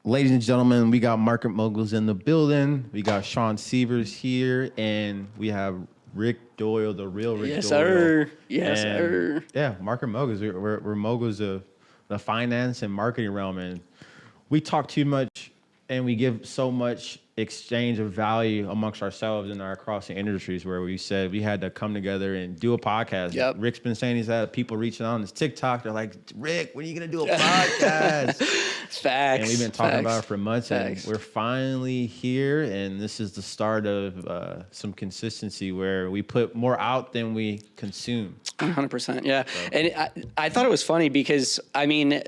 Ladies and gentlemen, we got Market Moguls in the building. We got Sean Sievers here, and we have Rick Doyle, the real Rick Yes, Doyle. sir. Yes, and, sir. Yeah, Market Moguls. We're moguls of the finance and marketing realm, and we talk too much, and we give so much exchange of value amongst ourselves and across the industries where we said we had to come together and do a podcast. Yep. Rick's been saying he's had people reaching out on his TikTok. They're like, Rick, when are you going to do a podcast? Facts. And we've been talking about it for months, Facts. and we're finally here. And this is the start of some consistency where we put more out than we consume. 100%. Yeah. So. And I thought it was funny because, I mean,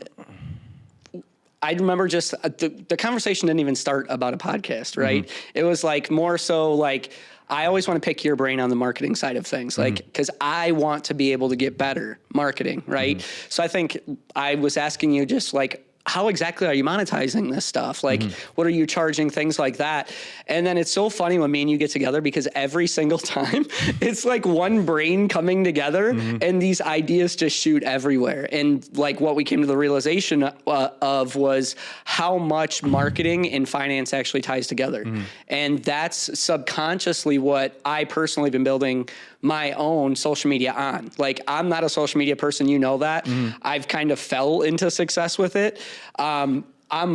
I remember just the conversation didn't even start about a podcast, right? Mm-hmm. It was like more so like, I always want to pick your brain on the marketing side of things, like, because I want to be able to get better marketing, right? Mm-hmm. So I think I was asking you just like, how exactly are you monetizing this stuff? Like, what are you charging? Things like that. And then it's so funny when me and you get together because every single time it's like one brain coming together and these ideas just shoot everywhere. And like what we came to the realization of was how much marketing and finance actually ties together. And that's subconsciously what I personally have been building my own social media on. Like, I'm not a social media person, you know that. I've kind of fell into success with it. I'm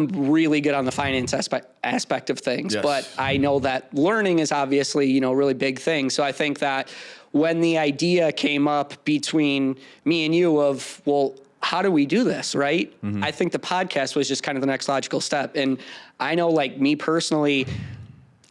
really good on the finance aspect of things, but I know that learning is obviously, a really big thing. So I think that when the idea came up between me and you of, well, how do we do this, right? I think the podcast was just kind of the next logical step. And I know, like, me personally,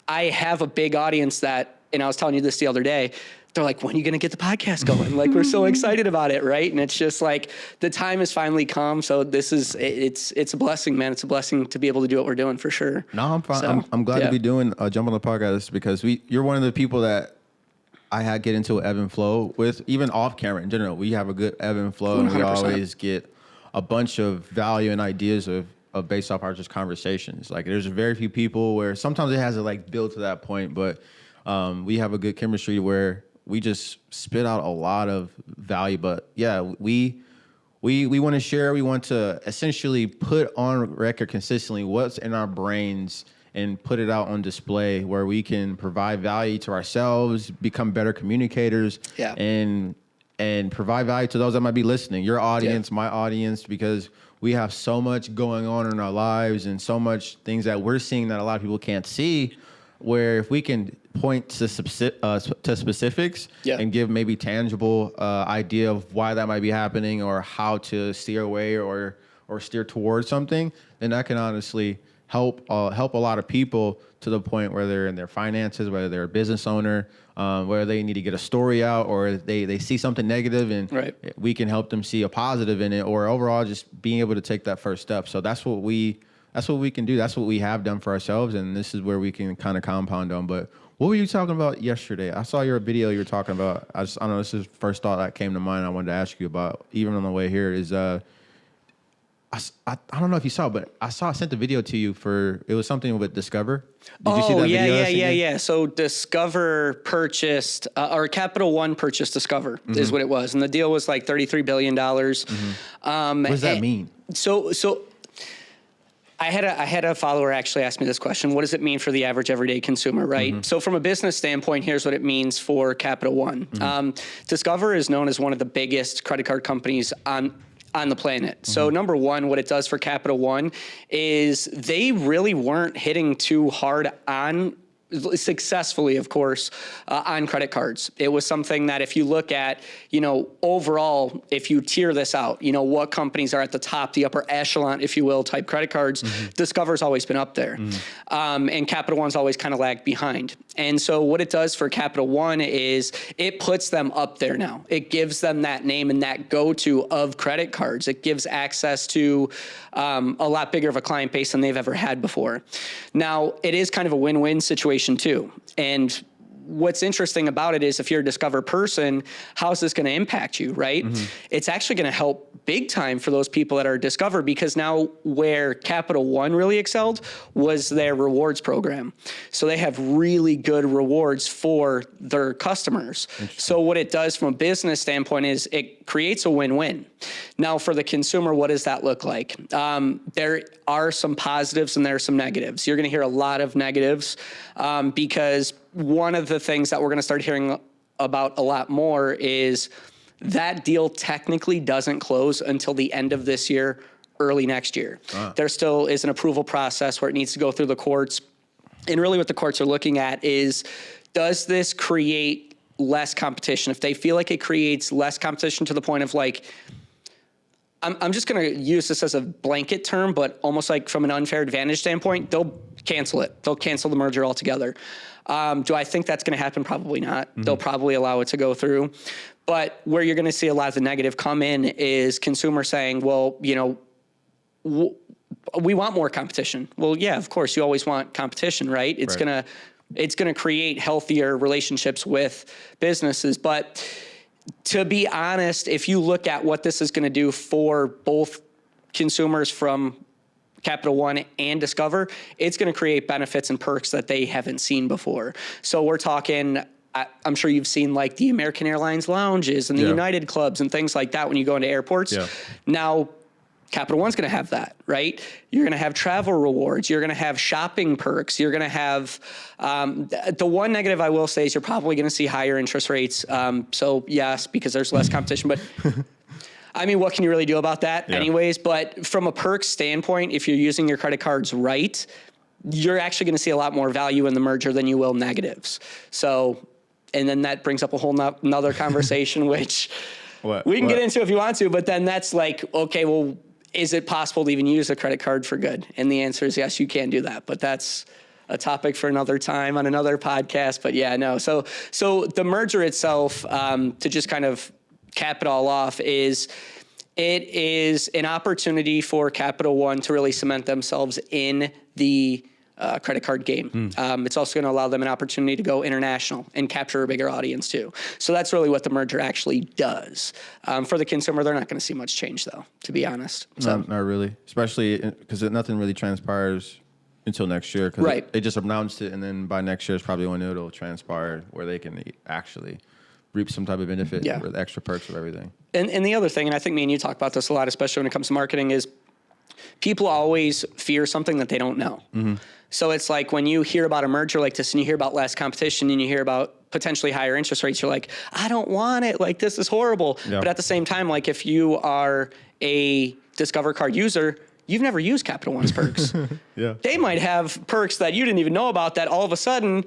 I have a big audience that, and I was telling you this the other day, they're like, when are you going to get the podcast going? Like, we're so excited about it, right? And it's just like, the time has finally come. So this is, it's a blessing, man. It's a blessing to be able to do what we're doing, for sure. No, I'm fine. So, I'm glad to be doing Jump on the Podcast because you're one of the people that I had get into an ebb and flow with, even off camera in general. We have a good ebb and flow, 100%. And we always get a bunch of value and ideas of based off our just conversations. Like, there's very few people where sometimes it has to like build to that point, but we have a good chemistry where we just spit out a lot of value. But yeah, we want to share. We want to essentially put on record consistently what's in our brains and put it out on display where we can provide value to ourselves, become better communicators, and provide value to those that might be listening, your audience, my audience, because we have so much going on in our lives and so much things that we're seeing that a lot of people can't see, where if we can point to specifics and give maybe tangible idea of why that might be happening or how to steer away or steer towards something, then that can honestly help a lot of people to the point where they're in their finances, whether they're a business owner, whether they need to get a story out or they see something negative and we can help them see a positive in it, or overall just being able to take that first step. So that's what we can do. That's what we have done for ourselves, and this is where we can kind of compound on. But what were you talking about yesterday? I saw your video you were talking about. I don't know, this is the first thought that came to mind I wanted to ask you about, even on the way here, is I don't know if you saw, but I sent the video to you it was something with Discover. Did you see that video? Yeah. So Discover purchased, or Capital One purchased Discover is what it was. And the deal was like $33 billion. What does that mean? So I had a follower actually ask me this question. What does it mean for the average everyday consumer, right? So from a business standpoint, here's what it means for Capital One. Discover is known as one of the biggest credit card companies on the planet. So number one, what it does for Capital One is they really weren't hitting too hard on, successfully, of course, on credit cards. It was something that if you look at, overall, if you tier this out, what companies are at the top, the upper echelon, if you will, type credit cards, Discover's always been up there. And Capital One's always kind of lagged behind. And so what it does for Capital One is it puts them up there now. It gives them that name and that go-to of credit cards. It gives access to a lot bigger of a client base than they've ever had before. Now, it is kind of a win-win situation too. And what's interesting about it is if you're a Discover person, how's this going to impact you, right? It's actually going to help big time for those people that are Discover, because now where Capital One really excelled was their rewards program. So they have really good rewards for their customers. So what it does from a business standpoint is it creates a win-win. Now for the consumer, what does that look like? There are some positives and there are some negatives. You're going to hear a lot of negatives because one of the things that we're going to start hearing about a lot more is that deal technically doesn't close until the end of this year, early next year. There still is an approval process where it needs to go through the courts. And really what the courts are looking at is, does this create less competition? If they feel like it creates less competition to the point of like, I'm just going to use this as a blanket term, but almost like from an unfair advantage standpoint, they'll cancel it. They'll cancel the merger altogether. Do I think that's going to happen? Probably not. They'll probably allow it to go through. But where you're going to see a lot of the negative come in is consumers saying, well, you know, we want more competition. Well, yeah, of course, you always want competition, right? It's going to create healthier relationships with businesses. But to be honest, if you look at what this is going to do for both consumers from Capital One and Discover, it's going to create benefits and perks that they haven't seen before. So we're talking, I'm sure you've seen like the American Airlines lounges and the United clubs and things like that when you go into airports. Now, Capital One's going to have that, right? You're going to have travel rewards. You're going to have shopping perks. You're going to have the one negative I will say is you're probably going to see higher interest rates. So yes, because there's less competition, but I mean, what can you really do about that anyways? But from a perks standpoint, if you're using your credit cards right, you're actually going to see a lot more value in the merger than you will negatives. So, and then that brings up a whole nother conversation, which we can get into if you want to, but then that's like, okay, well, is it possible to even use a credit card for good? And the answer is yes, you can do that, but that's a topic for another time on another podcast. But yeah, no. So the merger itself, to just kind of cap it all off, it is an opportunity for Capital One to really cement themselves in the credit card game. It's also going to allow them an opportunity to go international and capture a bigger audience too. So that's really what the merger actually does. For the consumer, they're not going to see much change though, to be honest. So. Not really, especially because nothing really transpires until next year. Cause they just announced it, and then by next year is probably when it'll transpire where they can actually reap some type of benefit with extra perks of everything. And the other thing, and I think me and you talk about this a lot, especially when it comes to marketing, is people always fear something that they don't know. So it's like when you hear about a merger like this and you hear about less competition and you hear about potentially higher interest rates, you're like, I don't want it. Like, this is horrible. But at the same time, like if you are a Discover card user, you've never used Capital One's perks. They might have perks that you didn't even know about that all of a sudden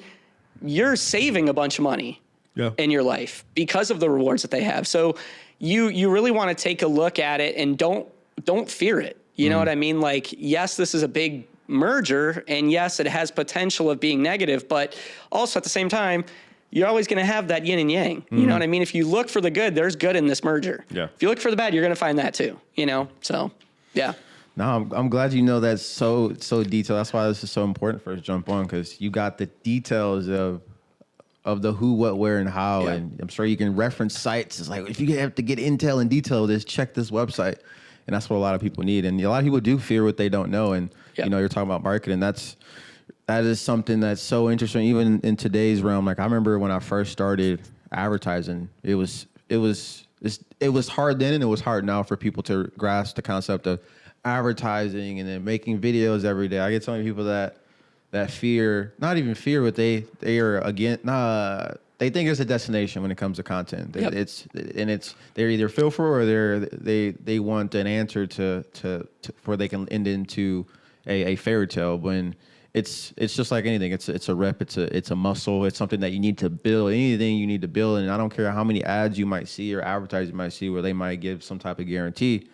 you're saving a bunch of money in your life because of the rewards that they have. So you really want to take a look at it and don't fear it. You know what I mean? Like, yes, this is a big merger, and yes, it has potential of being negative, but also at the same time, you're always going to have that yin and yang. You know what I mean? If you look for the good, there's good in this merger. If you look for the bad, you're going to find that too, you know? So, yeah. No, I'm glad you know that's so detailed. That's why this is so important for us to jump on, because you got the details of the who, what, where, and how. And I'm sure you can reference sites. It's like, if you have to get intel and detail of this, check this website. And that's what a lot of people need. And a lot of people do fear what they don't know. And, you know, you're talking about marketing. That is something that's so interesting, even in today's realm. Like, I remember when I first started advertising, it was hard then, and it was hard now for people to grasp the concept of advertising and then making videos every day. I get so many people that fear, not even fear, but they are again, they think it's a destination when it comes to content. They're either fearful or they want an answer to where they can end into a fairy tale, when it's just like anything. It's a rep, it's a muscle, it's something that you need to build. Anything you need to build, and I don't care how many ads you might see or advertisers you might see where they might give some type of guarantee.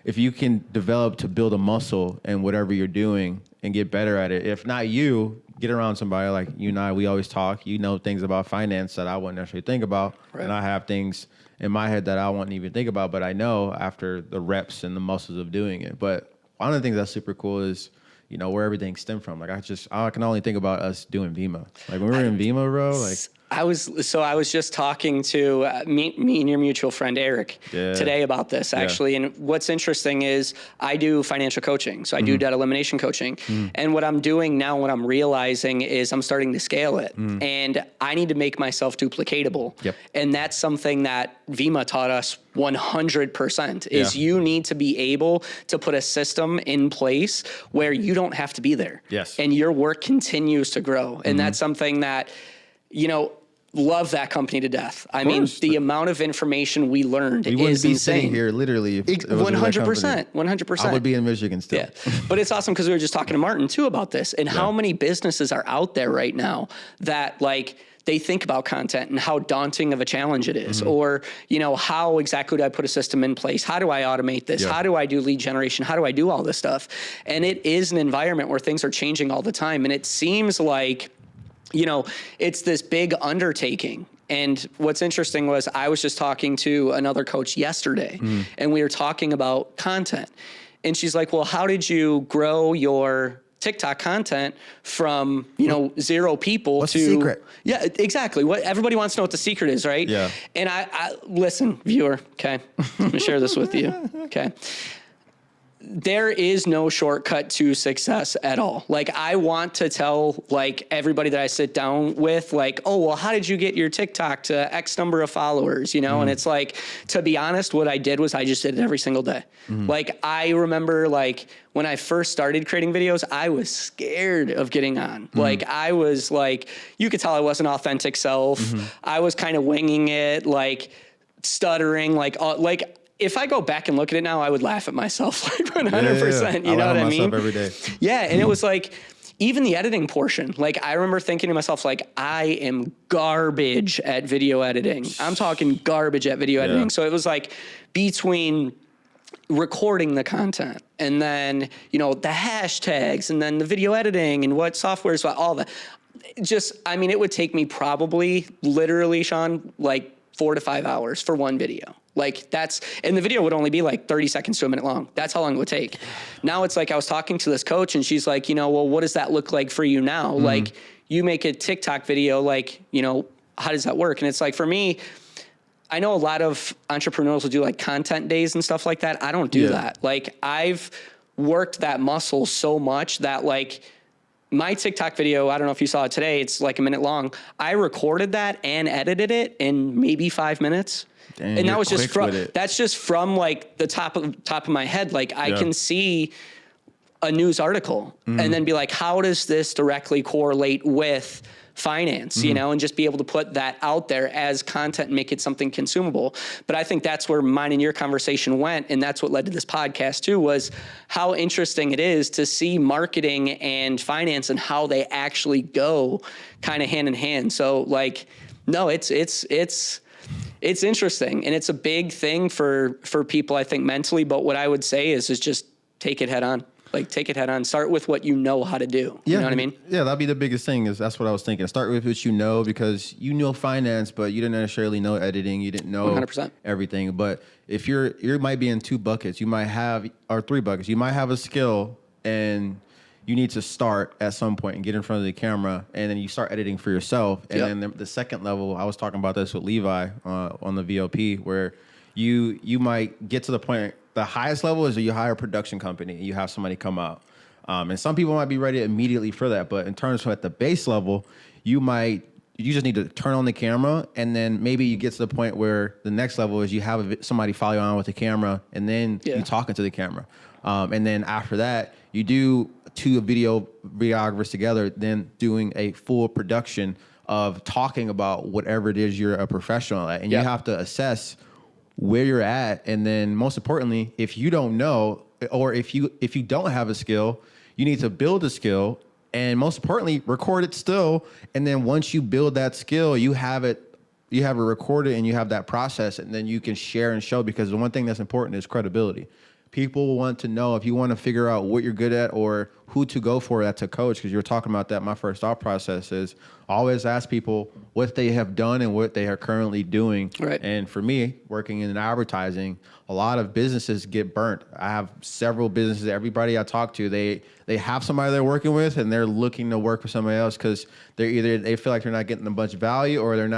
If you can develop to build a muscle in whatever you're doing and get better at it, if not you, get around somebody like you and I. We always talk. You know things about finance that I wouldn't necessarily think about, and I have things in my head that I wouldn't even think about, but I know after the reps and the muscles of doing it. But one of the things that's super cool is, where everything stemmed from. Like, I can only think about us doing Vima. Like, when we were in Vima, bro, like, I was just talking to me and your mutual friend Eric today about this actually. And what's interesting is I do financial coaching. So I do debt elimination coaching. And what I'm doing now, what I'm realizing is I'm starting to scale it and I need to make myself duplicatable. And that's something that Vima taught us 100% is you need to be able to put a system in place where you don't have to be there. And your work continues to grow. And that's something that, you know, love that company to death. I mean, the amount of information we learned is insane. We wouldn't be sitting here literally if it 100%. 100%. I would be in Michigan still. Yeah. But it's awesome because we were just talking to Martin too about this and how many businesses are out there right now that like they think about content and how daunting of a challenge it is, or, you know, how exactly do I put a system in place? How do I automate this? How do I do lead generation? How do I do all this stuff? And it is an environment where things are changing all the time. And it seems like, you know, it's this big undertaking. And what's interesting was I was just talking to another coach yesterday and we were talking about content. And she's like, well, how did you grow your TikTok content from, you know, 0 people What's to the secret? Yeah, exactly. What everybody wants to know what the secret is, right? Yeah. And I listen, viewer, okay. I'm gonna share this with you. Okay. There is no shortcut to success at all. Like I want to tell like everybody that I sit down with, like, oh, well, how did you get your TikTok to X number of followers? You know? And it's like, to be honest, what I did was I just did it every single day. Like I remember like when I first started creating videos, I was scared of getting on. Like I was like, you could tell I wasn't authentic self. I was kind of winging it, like stuttering, like if I go back and look at it now, I would laugh at myself like 100%. You know what I mean? Every day. Yeah. And it was like, even the editing portion, like I remember thinking to myself, like, I am garbage at video editing. I'm talking garbage at video editing. So it was like between recording the content and then, you know, the hashtags and then the video editing and what software is, all that. Just, I mean, it would take me probably literally, Sean, like 4 to 5 hours for one video. Like and the video would only be like 30 seconds to a minute long. That's how long it would take. Now it's like I was talking to this coach and she's like, you know, well, what does that look like for you now? Like you make a TikTok video, like, you know, how does that work? And it's like, for me, I know a lot of entrepreneurs will do like content days and stuff like that. I don't do that. Like I've worked that muscle so much that like my TikTok video, I don't know if you saw it today, it's like a minute long. I recorded that and edited it in maybe 5 minutes. Dang, and that was just that's just from like the top of my head. Like I can see a news article and then be like, how does this directly correlate with finance, you know, and just be able to put that out there as content and make it something consumable. But I think that's where mine and your conversation went. And that's what led to this podcast too, was how interesting it is to see marketing and finance and how they actually go kind of hand in hand. So like, no, it's interesting and it's a big thing for people, I think, mentally. But what I would say is just take it head on. Like take it head on. Start with what you know how to do. You know what I mean? Yeah, that'd be the biggest thing. That's what I was thinking. Start with what you know, because you know finance, but you didn't necessarily know editing. You didn't know 100%. everything. But if you might be in 2 buckets, you might have, or 3 buckets. You might have a skill and you need to start at some point and get in front of the camera, and then you start editing for yourself. And then the second level, I was talking about this with Levi on the VLP, where you might get to the point. The highest level is that you hire a production company and you have somebody come out. And some people might be ready immediately for that. But in terms of at the base level, you just need to turn on the camera, and then maybe you get to the point where the next level is you have somebody follow you on with the camera, and then you talking to the camera. And then after that, you do 2 videographers together, then doing a full production of talking about whatever it is you're a professional at. And you have to assess where you're at. And then most importantly, if you don't know, or if you don't have a skill, you need to build a skill, and most importantly, record it still. And then once you build that skill, you have it recorded and you have that process, and then you can share and show, because the one thing that's important is credibility. people want to know, if you want to figure out what you're good at or who to go for, that's a coach, because you were talking about that. My first thought process is always ask people what they have done and what they are currently doing. Right. And for me, working in advertising, a lot of businesses get burnt. I have several businesses. Everybody I talk to, they have somebody they're working with, and they're looking to work with somebody else because they feel like they're not getting a bunch of value, or they're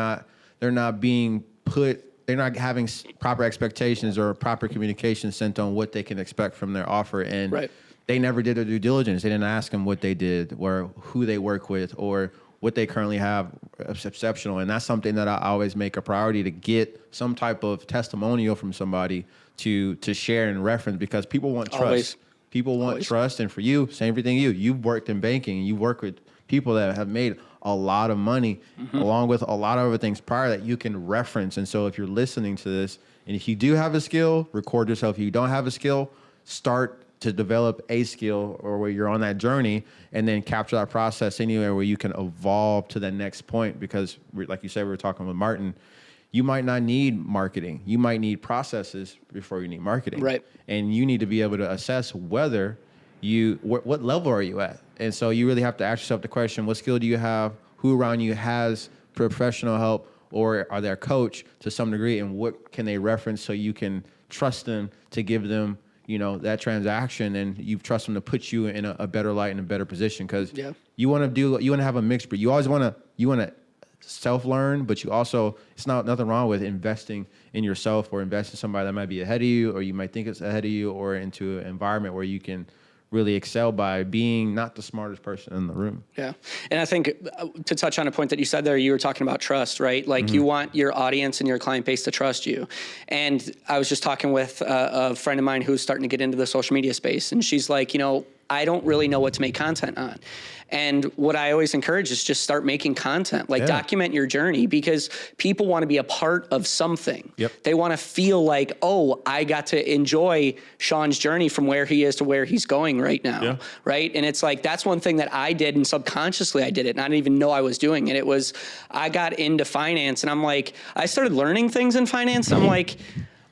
not being put. They're not having proper expectations or proper communication sent on what they can expect from their offer. And they never did their due diligence. They didn't ask them what they did or who they work with or what they currently have exceptional. And that's something that I always make a priority, to get some type of testimonial from somebody to share and reference, because people want trust. Always. People want trust. And for you, same thing you've worked in banking, and you work with people that have made a lot of money, along with a lot of other things prior that you can reference. And so if you're listening to this, and if you do have a skill, record yourself. If you don't have a skill, start to develop a skill, or where you're on that journey, and then capture that process anywhere where you can evolve to the next point. Because like you said, we were talking with Martin, you might not need marketing. You might need processes before you need marketing. Right. And you need to be able to assess whether what level are you at? And so you really have to ask yourself the question, what skill do you have? Who around you has professional help, or are they a coach to some degree? And what can they reference so you can trust them to give them, that transaction, and you trust them to put you in a better light and a better position? Because you want to have a mixed breed. You always want to self-learn, but you also, it's nothing wrong with investing in yourself, or invest in somebody that might be ahead of you, or you might think it's ahead of you, or into an environment where you can really excel by being not the smartest person in the room. Yeah. And I think to touch on a point that you said there, you were talking about trust, right? Like you want your audience and your client base to trust you. And I was just talking with a friend of mine who's starting to get into the social media space. And she's like, I don't really know what to make content on. And what I always encourage is just start making content, document your journey, because people want to be a part of something. Yep. They want to feel like, oh, I got to enjoy Sean's journey from where he is to where he's going right now. Right. And it's like, that's one thing that I did, and subconsciously I did it, and I didn't even know I was doing it. It was, I got into finance, and I'm like, I started learning things in finance. And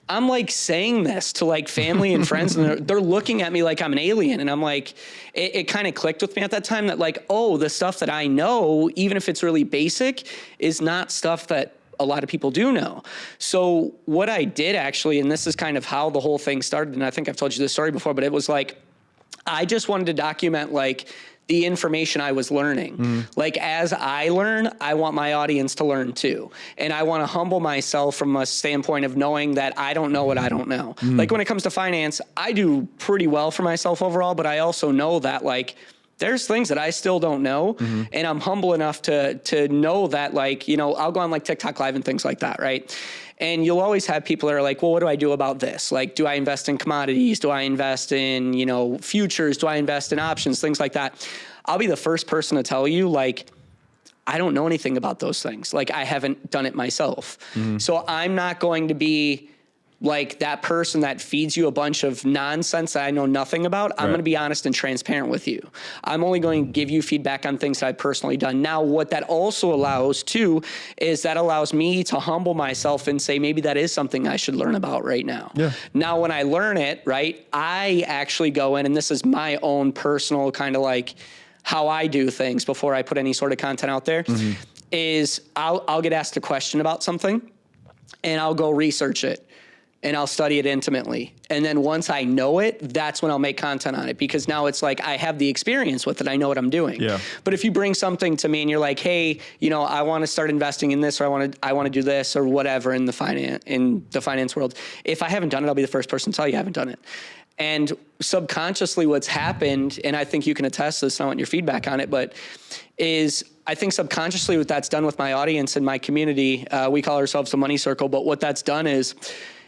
I'm like saying this to like family and friends, and they're looking at me like I'm an alien. And I'm like, it kind of clicked with me at that time that like, oh, the stuff that I know, even if it's really basic, is not stuff that a lot of people do know. So what I did actually, and this is kind of how the whole thing started, and I think I've told you this story before, but it was like, I just wanted to document like the information I was learning. Like as I learn, I want my audience to learn too. And I want to humble myself from a standpoint of knowing that I don't know what I don't know. Like when it comes to finance, I do pretty well for myself overall, but I also know that like there's things that I still don't know. And I'm humble enough to know that like, I'll go on like TikTok Live and things like that, right? And you'll always have people that are like, well, what do I do about this? Like, do I invest in commodities? Do I invest in, futures? Do I invest in options? Things like that. I'll be the first person to tell you, like, I don't know anything about those things. Like, I haven't done it myself. So I'm not going to be like that person that feeds you a bunch of nonsense that I know nothing about. I'm going to be honest and transparent with you. I'm only going to give you feedback on things that I've personally done. Now, what that also allows too, is that allows me to humble myself and say, maybe that is something I should learn about right now. Now, when I learn it, right, I actually go in, and this is my own personal kind of like how I do things before I put any sort of content out there, is I'll get asked a question about something, and I'll go research it. And I'll study it intimately. And then once I know it, that's when I'll make content on it, because now it's like I have the experience with it. I know what I'm doing. But if you bring something to me and you're like, hey, I want to start investing in this, or I want to do this or whatever in the finance world. If I haven't done it, I'll be the first person to tell you I haven't done it. And subconsciously what's happened, and I think you can attest to this, and I want your feedback on it, but is I think subconsciously what that's done with my audience and my community, we call ourselves the Money Circle, but what that's done is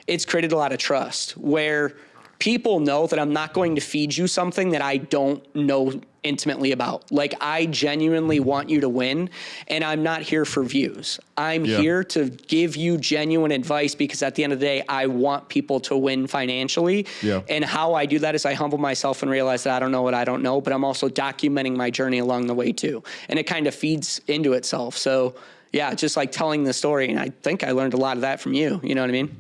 it's created a lot of trust where people know that I'm not going to feed you something that I don't know intimately about. Like, I genuinely want you to win, and I'm not here for views. I'm here to give you genuine advice, because at the end of the day, I want people to win financially. And how I do that is I humble myself and realize that I don't know what I don't know, but I'm also documenting my journey along the way too. And it kind of feeds into itself. So just like telling the story. And I think I learned a lot of that from you. You know what I mean?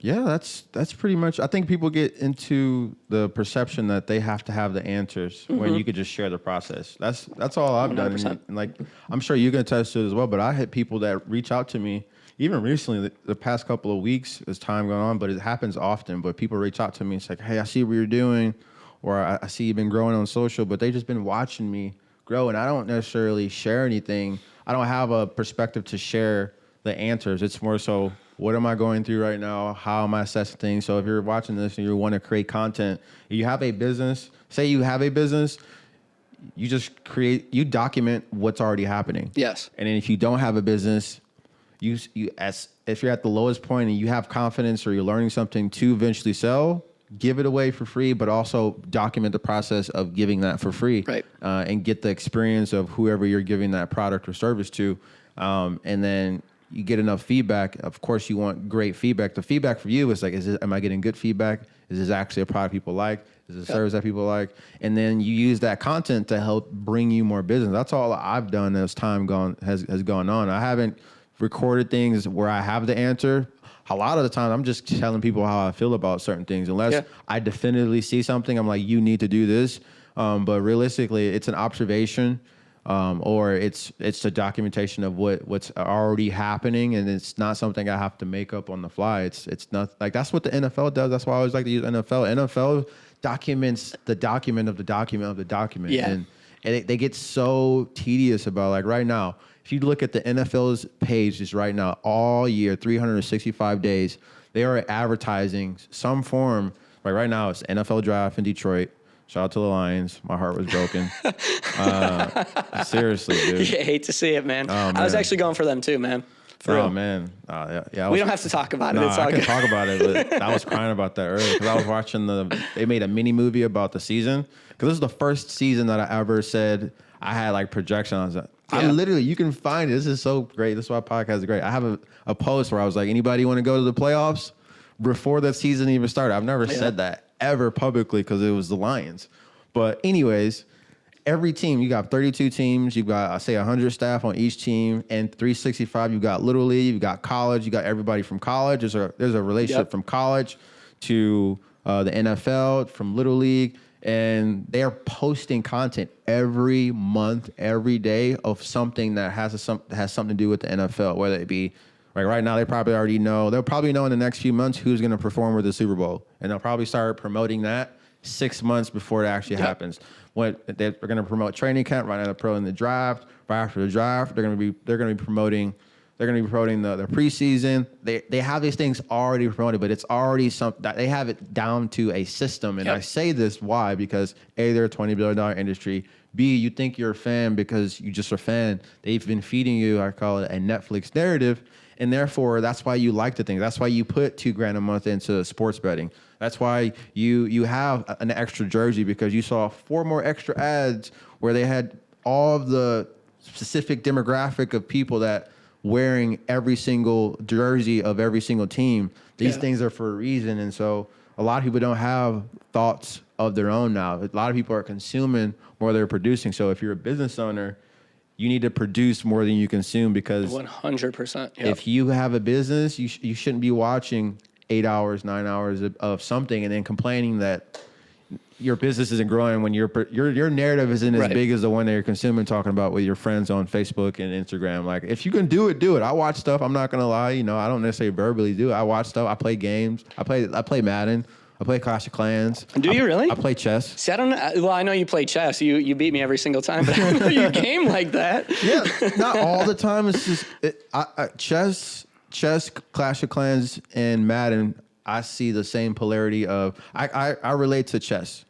Yeah, that's pretty much. I think people get into the perception that they have to have the answers when you could just share the process. That's all I've 100%. done. And like, I'm sure you can attest to it as well. But I had people that reach out to me, even recently, the past couple of weeks as time going on. But it happens often. But people reach out to me. It's like, hey, I see what you're doing, or I see you've been growing on social. But they just been watching me grow, and I don't necessarily share anything. I don't have a perspective to share the answers. It's more so, what am I going through right now? How am I assessing things? So if you're watching this and you want to create content, you have a business, say you have a business, you just you document what's already happening. Yes. And then if you don't have a business, if you're at the lowest point and you have confidence or you're learning something to eventually sell, give it away for free, but also document the process of giving that for free. Right. And get the experience of whoever you're giving that product or service to. And then you get enough feedback. Of course, you want great feedback. The feedback for you is like, am I getting good feedback? Is this actually a product people like? Is it a service that people like? And then you use that content to help bring you more business. That's all I've done as time has gone on. I haven't recorded things where I have the answer. A lot of the time, I'm just telling people how I feel about certain things. Unless I definitively see something, I'm like, you need to do this. But realistically, it's an observation. Or it's a documentation of what's already happening, and it's not something I have to make up on the fly. It's not like that's what the NFL does. That's why I always like to use NFL. NFL documents the document of the document of the document, and they get so tedious about, like, right now. If you look at the NFL's page just right now, all year, 365 days, they are advertising some form. Like right now, it's NFL draft in Detroit. Shout out to the Lions. My heart was broken. Seriously, dude. You hate to see it, man. Oh, man. I was actually going for them too, man. For real. Man. Yeah. We don't have to talk about it. No, It's all I can good. talk about it, but I was crying about that earlier because I was watching they made a mini movie about the season. Because this is the first season that I ever said I had like projections. I literally, you can find it. This is so great. This is why podcast is great. I have a post where I was like, anybody want to go to the playoffs before that season even started? I've never said that ever publicly because it was the Lions. But anyways, every team, you got 32 teams. You got, I say, 100 staff on each team. And 365, you got Little League, you got college, you got everybody from college. There's a relationship from college to the NFL, from Little League. And they are posting content every month, every day of something that has something to do with the NFL, whether it be, like right now, they probably already know. They'll probably know in the next few months who's going to perform with the Super Bowl. And they'll probably start promoting that 6 months before it actually happens. When they're going to promote training camp right now, pro in the draft. Right after the draft, they're going to be promoting the preseason. They have these things already promoted, but it's already something that they have it down to a system. And I say this why? Because A, they're a $20 billion industry. B, you think you're a fan because you just are a fan. They've been feeding you, I call it a Netflix narrative. And therefore, that's why you like the thing. That's why you put $2,000 a month into sports betting. That's why you have an extra jersey, because you saw 4 more extra ads where they had all of the specific demographic of people that wearing every single jersey of every single team. These things are for a reason. And so a lot of people don't have thoughts of their own now. A lot of people are consuming more than they're producing. So if you're a business owner, you need to produce more than you consume, because 100%. If you have a business, you shouldn't be watching 8 hours, 9 hours of something and then complaining that your business isn't growing when your narrative isn't as big as the one that you're consuming, talking about with your friends on Facebook and Instagram. Like, if you can do it, do it. I watch stuff. I'm not gonna lie. I don't necessarily verbally do it. I watch stuff. I play games. I play Madden. I play Clash of Clans. Do you really? I play chess. See, I don't know. Well, I know you play chess. You beat me every single time, but I don't know you game like that. Yeah, not all the time. It's just chess, Clash of Clans, and Madden. I see the same polarity of I relate to chess.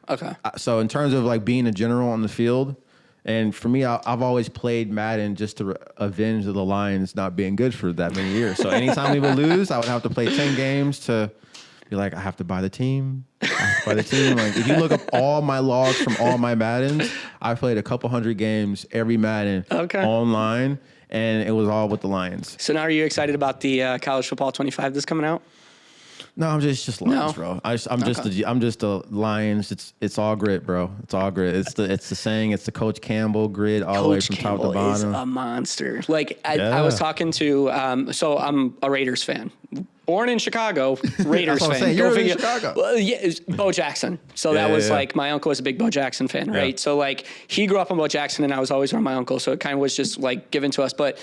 Okay. So in terms of like being a general on the field, and for me, I've always played Madden just to avenge the Lions not being good for that many years. So anytime we would lose, I would have to play 10 games to be like, I have to buy the team. Like, if you look up all my logs from all my Maddens, I played a couple hundred games every Madden online, and it was all with the Lions. So now are you excited about the College Football 25 that's coming out? No, I'm just Lions, bro. I'm just the Lions. It's all grit, bro. It's all grit. It's the saying. It's the Coach Campbell grit all the way from top to bottom. Is a monster. Like I was talking to. So I'm a Raiders fan. born in Chicago, Raiders fan. Saying. You're in Chicago. Well, yeah, Bo Jackson. So that was like, my uncle was a big Bo Jackson fan, right? Yeah. So like he grew up on Bo Jackson and I was always around my uncle. So it kind of was just like given to us, but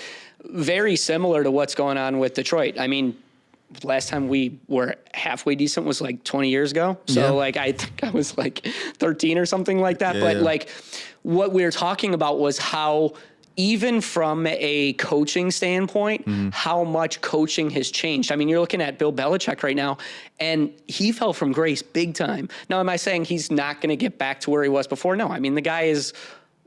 very similar to what's going on with Detroit. I mean, last time we were halfway decent was like 20 years ago. So like, I think I was like 13 or something like that. But like what we were talking about was how, even from a coaching standpoint, how much coaching has changed. I mean, you're looking at Bill Belichick right now, and he fell from grace big time. Now, am I saying he's not going to get back to where he was before? No. I mean, the guy is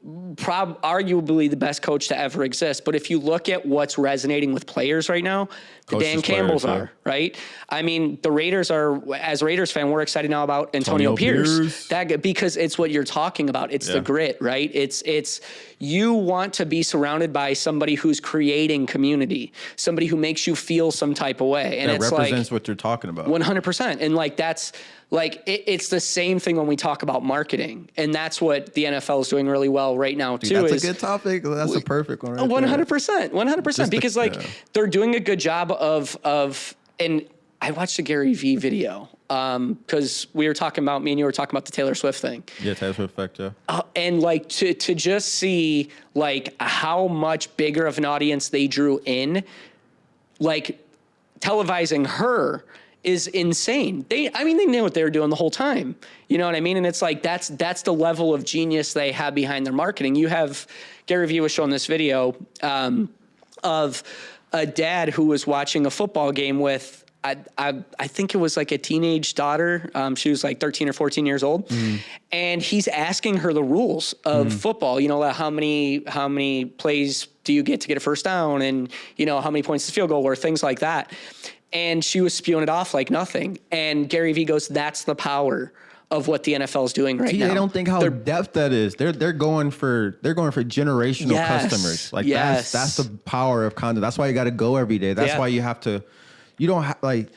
arguably the best coach to ever exist. But if you look at what's resonating with players right now, the Dan Campbells are, right? I mean, the Raiders are, as a Raiders fan, we're excited now about Antonio Pierce. Because it's what you're talking about. It's the grit, right? It's you want to be surrounded by somebody who's creating community, somebody who makes you feel some type of way. And that it's represents what you're talking about. 100%. And like, that's like, it's the same thing when we talk about marketing. And that's what the NFL is doing really well right now too. That's a good topip. That's a perfect one. 100%. Because they're doing a good job of, and I watched a Gary Vee video because we were talking about, me and you were talking about the Taylor Swift thing. Yeah, Taylor Swift effect, yeah. And like to just see like how much bigger of an audience they drew in, like televising her is insane. They knew what they were doing the whole time. You know what I mean? And it's like, that's the level of genius they have behind their marketing. You have, Gary Vee was showing this video of a dad who was watching a football game with, I think it was like a teenage daughter. She was like 13 or 14 years old. And he's asking her the rules of football. You know, how many plays do you get to get a first down? And, you know, how many points is field goal or things like that. And she was spewing it off like nothing. And Gary Vee goes, that's the power of what the NFL is doing right now. They don't think how depth that is. They're going for generational customers. Like that's the power of content. That's why you got to go every day. That's why you have to. You don't like.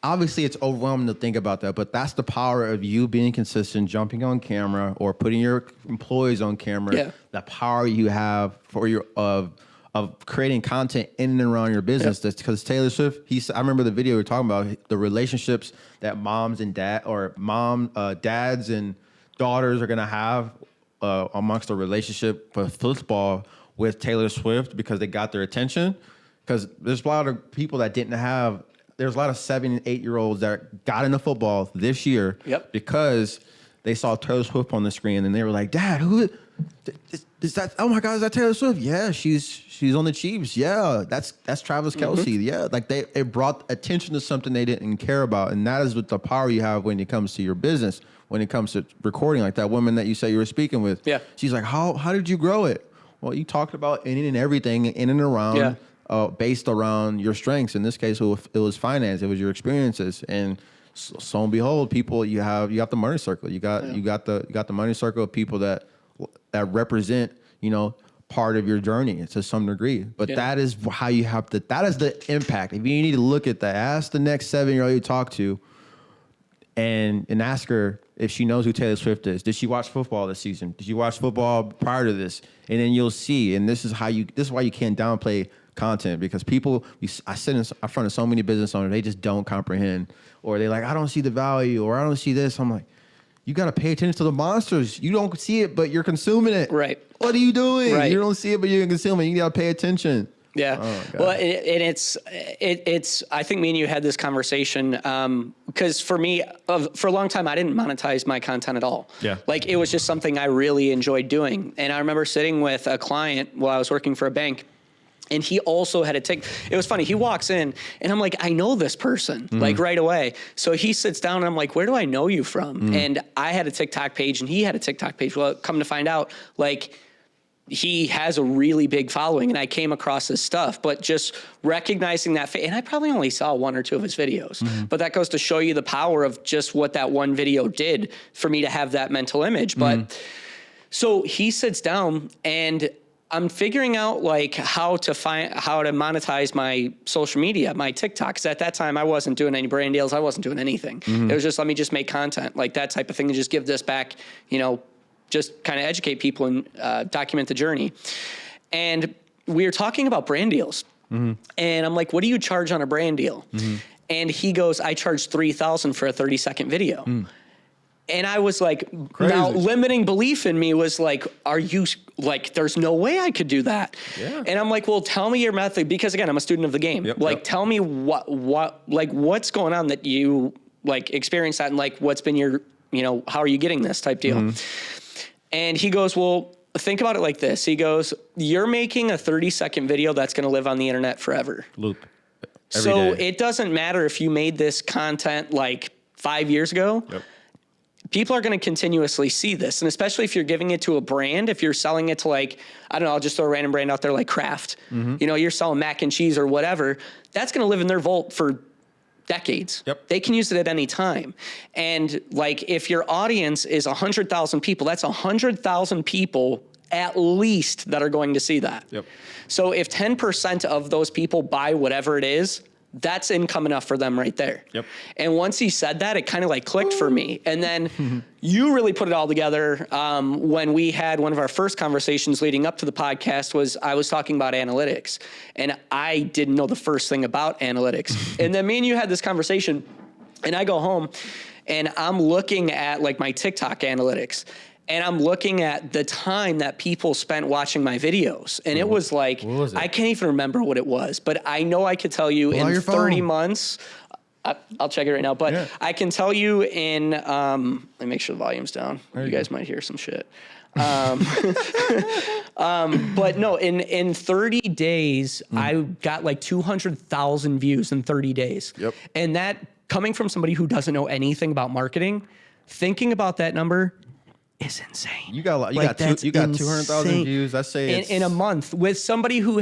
Obviously, it's overwhelming to think about that, but that's the power of you being consistent, jumping on camera, or putting your employees on camera. Yeah. The power you have for your of creating content in and around your business. That's because Taylor Swift, I remember the video we were talking about, the relationships that dads and daughters are going to have amongst a relationship for football with Taylor Swift because they got their attention. Because there's a lot of people that there's a lot of 7 and 8 year olds that got into football this year because they saw Taylor Swift on the screen and they were like, Dad, who is that? Oh my God, is that Taylor Swift? Yeah, she's on the Chiefs. Yeah, that's Travis Kelce. Yeah, like it brought attention to something they didn't care about, and that is what the power you have when it comes to your business, when it comes to recording. Like that woman that you said you were speaking with. Yeah, she's like, how did you grow it? Well, you talked about any and everything in and around, based around your strengths. In this case, it was finance. It was your experiences, and so and behold, people you have the money circle. You got the money circle of people that represent, you know, part of your journey to some degree. But that is how you have to, that is the impact. If you need to look at that, ask the next 7-year-old you talk to and ask her if she knows who Taylor Swift is. Did she watch football this season? Did you watch football prior to this? And then you'll see, and this is why you can't downplay content, because I sit in front of so many business owners, they just don't comprehend, or they're like, I don't see the value, or I don't see this. I'm like, you got to pay attention to the monsters. You don't see it, but you're consuming it. Right. What are you doing? Right. You don't see it, but you're consuming it. You got to pay attention. Yeah. Oh, well, and it's, I think me and you had this conversation because for me, for a long time, I didn't monetize my content at all. Yeah. Like it was just something I really enjoyed doing. And I remember sitting with a client while I was working for a bank, and he also had a TikTok. It was funny. He walks in and I'm like, I know this person like right away. So he sits down and I'm like, where do I know you from? And I had a TikTok page and he had a TikTok page. Well, come to find out, like he has a really big following and I came across his stuff, but just recognizing that, and I probably only saw 1 or 2 of his videos, but that goes to show you the power of just what that one video did for me to have that mental image. But so he sits down and I'm figuring out like how to monetize my social media, my TikTok. Because at that time I wasn't doing any brand deals. I wasn't doing anything. It was just, let me just make content, like that type of thing, and just give this back, you know, just kind of educate people and document the journey. And we were talking about brand deals. And I'm like, what do you charge on a brand deal? And he goes, I charge $3,000 for a 30-second video. And I was like, Crazy. now limiting belief in me was like, are you like, there's no way I could do that. Yeah. And I'm like, well, tell me your method. Because again, I'm a student of the game. Tell me what's going on that you like experience that, and like, what's been your, how are you getting this type deal? And he goes, well, think about it like this. He goes, you're making a 30-second video that's going to live on the internet forever. Loop. So it doesn't matter if you made this content like 5 years ago. People are going to continuously see this. And especially if you're giving it to a brand, if you're selling it to like, I don't know, I'll just throw a random brand out there like Kraft. You're selling mac and cheese or whatever. That's going to live in their vault for decades. They can use it at any time. And like, if your audience is 100,000 people, that's 100,000 people at least that are going to see that. So if 10% of those people buy whatever it is, that's income enough for them right there. And once he said that, it kind of like clicked for me. And then you really put it all together when we had one of our first conversations leading up to the podcast. I was talking about analytics, and I didn't know the first thing about analytics. And then me and you had this conversation, and I go home and I'm looking at like my TikTok analytics. And I'm looking at the time that people spent watching my videos. And it was like, I can't even remember what it was, but I know I could tell you in 30 months, I'll check it right now, but I can tell you in, let me make sure the volume's down. You guys might hear some shit. But no, in 30 days, I got like 200,000 views in 30 days. And that, coming from somebody who doesn't know anything about marketing, thinking about that number is insane. You got 200,000 views. I say in a month with somebody who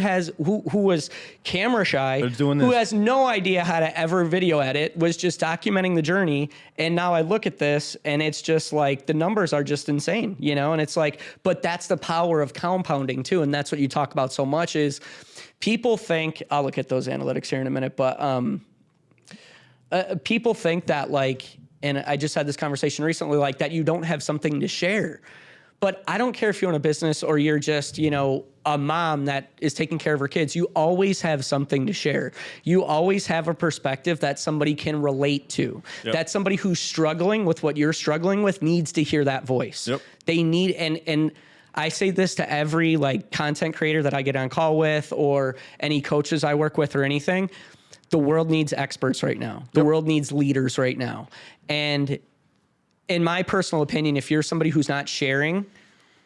was camera shy, who has no idea how to ever video edit, was just documenting the journey. And now I look at this and it's just like the numbers are just insane, And it's like, but that's the power of compounding too. And that's what you talk about so much is people think, I'll look at those analytics here in a minute, but people think that like, and I just had this conversation recently, like that you don't have something to share. But I don't care if you own a business or you're just, a mom that is taking care of her kids. You always have something to share. You always have a perspective that somebody can relate to. That somebody who's struggling with what you're struggling with needs to hear that voice. They need, and I say this to every like content creator that I get on call with or any coaches I work with or anything. The world needs experts right now. The world needs leaders right now. And in my personal opinion, if you're somebody who's not sharing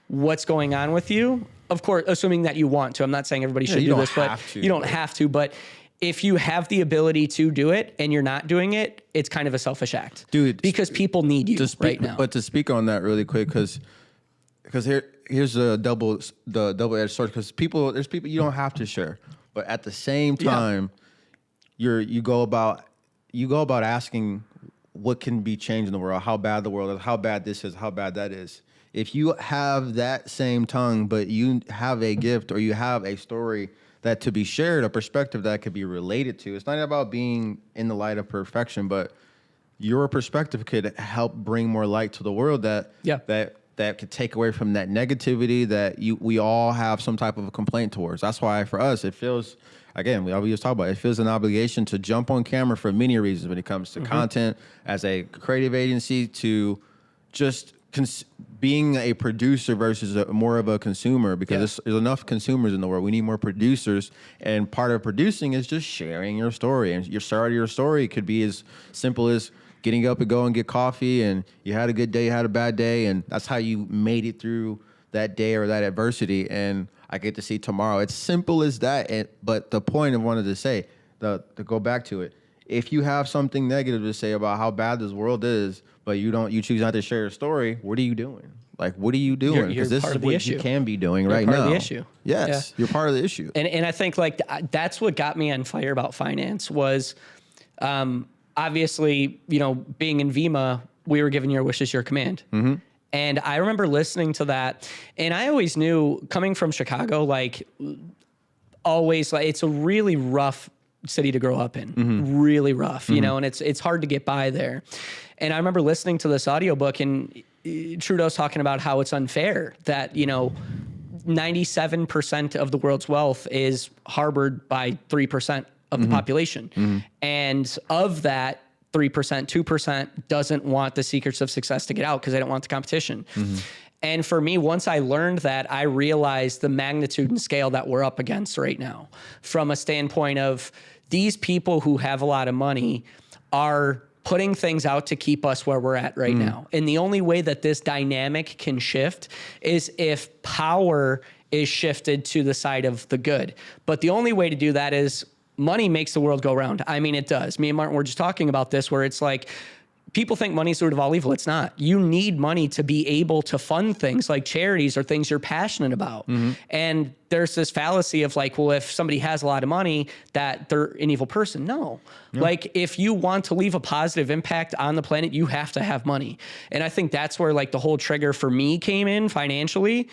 what's going on with you, of course, assuming that you want to, I'm not saying everybody should do this, but you don't have to. But if you have the ability to do it and you're not doing it, it's kind of a selfish act. Dude, because people need you right now. But to speak on that really quick, because here's the double-edged sword, because there's people you don't have to share. But at the same time, you go about asking what can be changed in the world, how bad the world is, how bad this is, how bad that is. If you have that same tongue, but you have a gift or you have a story that to be shared, a perspective that could be related to, it's not about being in the light of perfection, but your perspective could help bring more light to the world that could take away from that negativity that we all have some type of a complaint towards. That's why for us, it feels, again, we always talk about it, it feels an obligation to jump on camera for many reasons when it comes to content as a creative agency, to just being a producer versus more of a consumer, because there's enough consumers in the world. We need more producers, and part of producing is just sharing your story. And your story could be as simple as getting up and go and get coffee, and you had a good day, you had a bad day, and that's how you made it through that day or that adversity, and I get to see tomorrow. It's simple as that. But the point I wanted to say, to go back to it, if you have something negative to say about how bad this world is, but you choose not to share your story, what are you doing? Like, what are you doing? Because this is what you can be doing right now. You're part of the issue. Yes, you're part of the issue. And I think like that's what got me on fire about finance was, obviously, being in VEMA, we were given your wish is your command. And I remember listening to that, and I always knew, coming from Chicago, like always, like it's a really rough city to grow up in, really rough, and it's hard to get by there. And I remember listening to this audiobook, and Trudeau's talking about how it's unfair that, 97% of the world's wealth is harbored by 3% of the population. And of that, 3%, 2% doesn't want the secrets of success to get out because they don't want the competition. And for me, once I learned that, I realized the magnitude and scale that we're up against right now from a standpoint of these people who have a lot of money are putting things out to keep us where we're at right now. And the only way that this dynamic can shift is if power is shifted to the side of the good. But the only way to do that is money makes the world go round. I mean, it does. Me and Martin were just talking about this where it's like, people think money's the root of all evil. It's not. You need money to be able to fund things like charities or things you're passionate about. And there's this fallacy of like, well, if somebody has a lot of money, that they're an evil person. No. Like, if you want to leave a positive impact on the planet, you have to have money. And I think that's where like the whole trigger for me came in financially,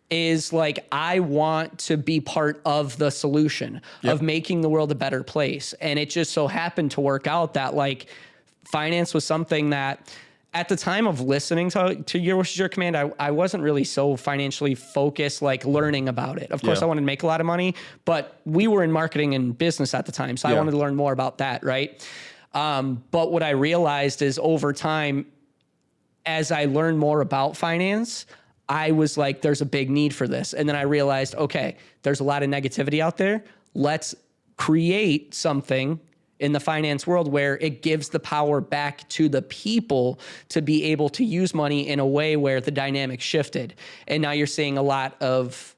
is like, I want to be part of the solution of making the world a better place. And it just so happened to work out that like, finance was something that at the time of listening to your command, I wasn't really so financially focused, like learning about it. Of course, I wanted to make a lot of money, but we were in marketing and business at the time. So I wanted to learn more about that. Right. But what I realized is over time, as I learned more about finance, I was like, there's a big need for this. And then I realized, okay, there's a lot of negativity out there. Let's create something in the finance world where it gives the power back to the people to be able to use money in a way where the dynamic shifted. And now you're seeing a lot of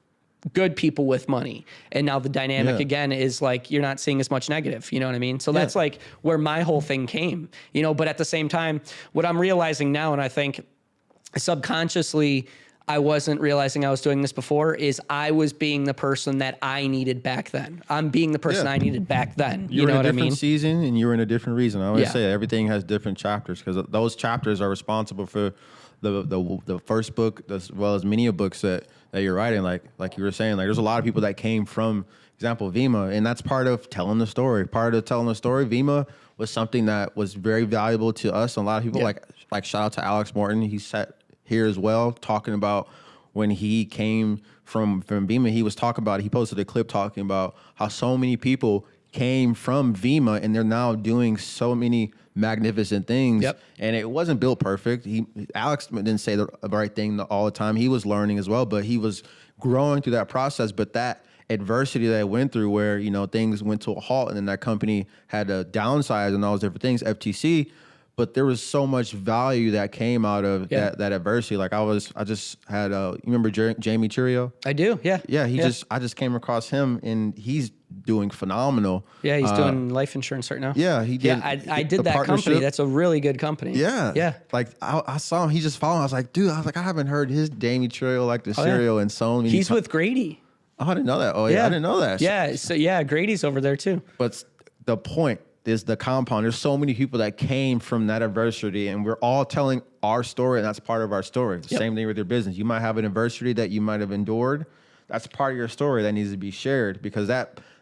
good people with money. And now the dynamic again is like, you're not seeing as much negative, you know what I mean? So that's like where my whole thing came, you know, but at the same time, what I'm realizing now, and I think subconsciously, I wasn't realizing I was doing this before, is I was being the person that I needed back then. I'm being the person I needed back then. You know what I mean? You're in a different season and you're in a different reason. I always say everything has different chapters because those chapters are responsible for the first book as well as many of books that you're writing. Like you were saying, like there's a lot of people that came from, example, Vima, and that's part of telling the story. Part of telling the story, Vima was something that was very valuable to us. And a lot of people like shout out to Alex Morton. He sat here as well, talking about when he came from Vima, he was talking about, he posted a clip talking about how so many people came from Vima and they're now doing so many magnificent things. And it wasn't built perfect. Alex didn't say the right thing all the time. He was learning as well, but he was growing through that process. But that adversity that I went through where, you know, things went to a halt and then that company had to downsize and all those different things, FTC, but there was so much value that came out of that adversity. Like I just had, you remember Jamie Churio? I do, yeah. Yeah, I just came across him and he's doing phenomenal. Yeah, he's doing life insurance right now. Yeah, he did. Yeah, I did that company. That's a really good company. Yeah. Yeah. Like I saw him, he just followed. I was like, dude, I haven't heard his Jamie Churio like the serial in so many He's with Grady. Oh, I didn't know that. Oh, yeah, I didn't know that. Yeah, so Grady's over there too. But the point is the compound. There's so many people that came from that adversity, and we're all telling our story, and that's part of our story. The same thing with your business. You might have an adversity that you might have endured. That's part of your story that needs to be shared because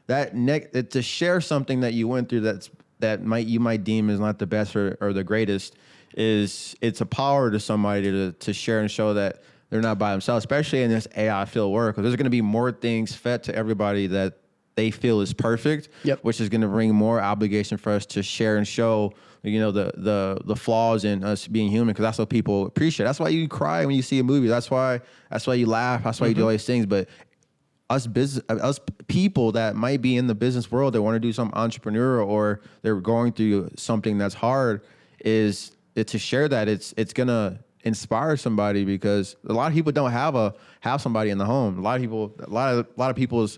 to share something that you went through you might deem is not the best or the greatest it's a power to somebody to share and show that they're not by themselves, especially in this AI field work. Because there's going to be more things fed to everybody that they feel is perfect, which is going to bring more obligation for us to share and show, you know, the flaws in us being human, because that's what people appreciate. That's why you cry when you see a movie. That's why you laugh. That's why you do all these things. But us people that might be in the business world that want to do some entrepreneurial or they're going through something that's hard is to share that it's gonna inspire somebody, because a lot of people don't have somebody in the home. A lot of people's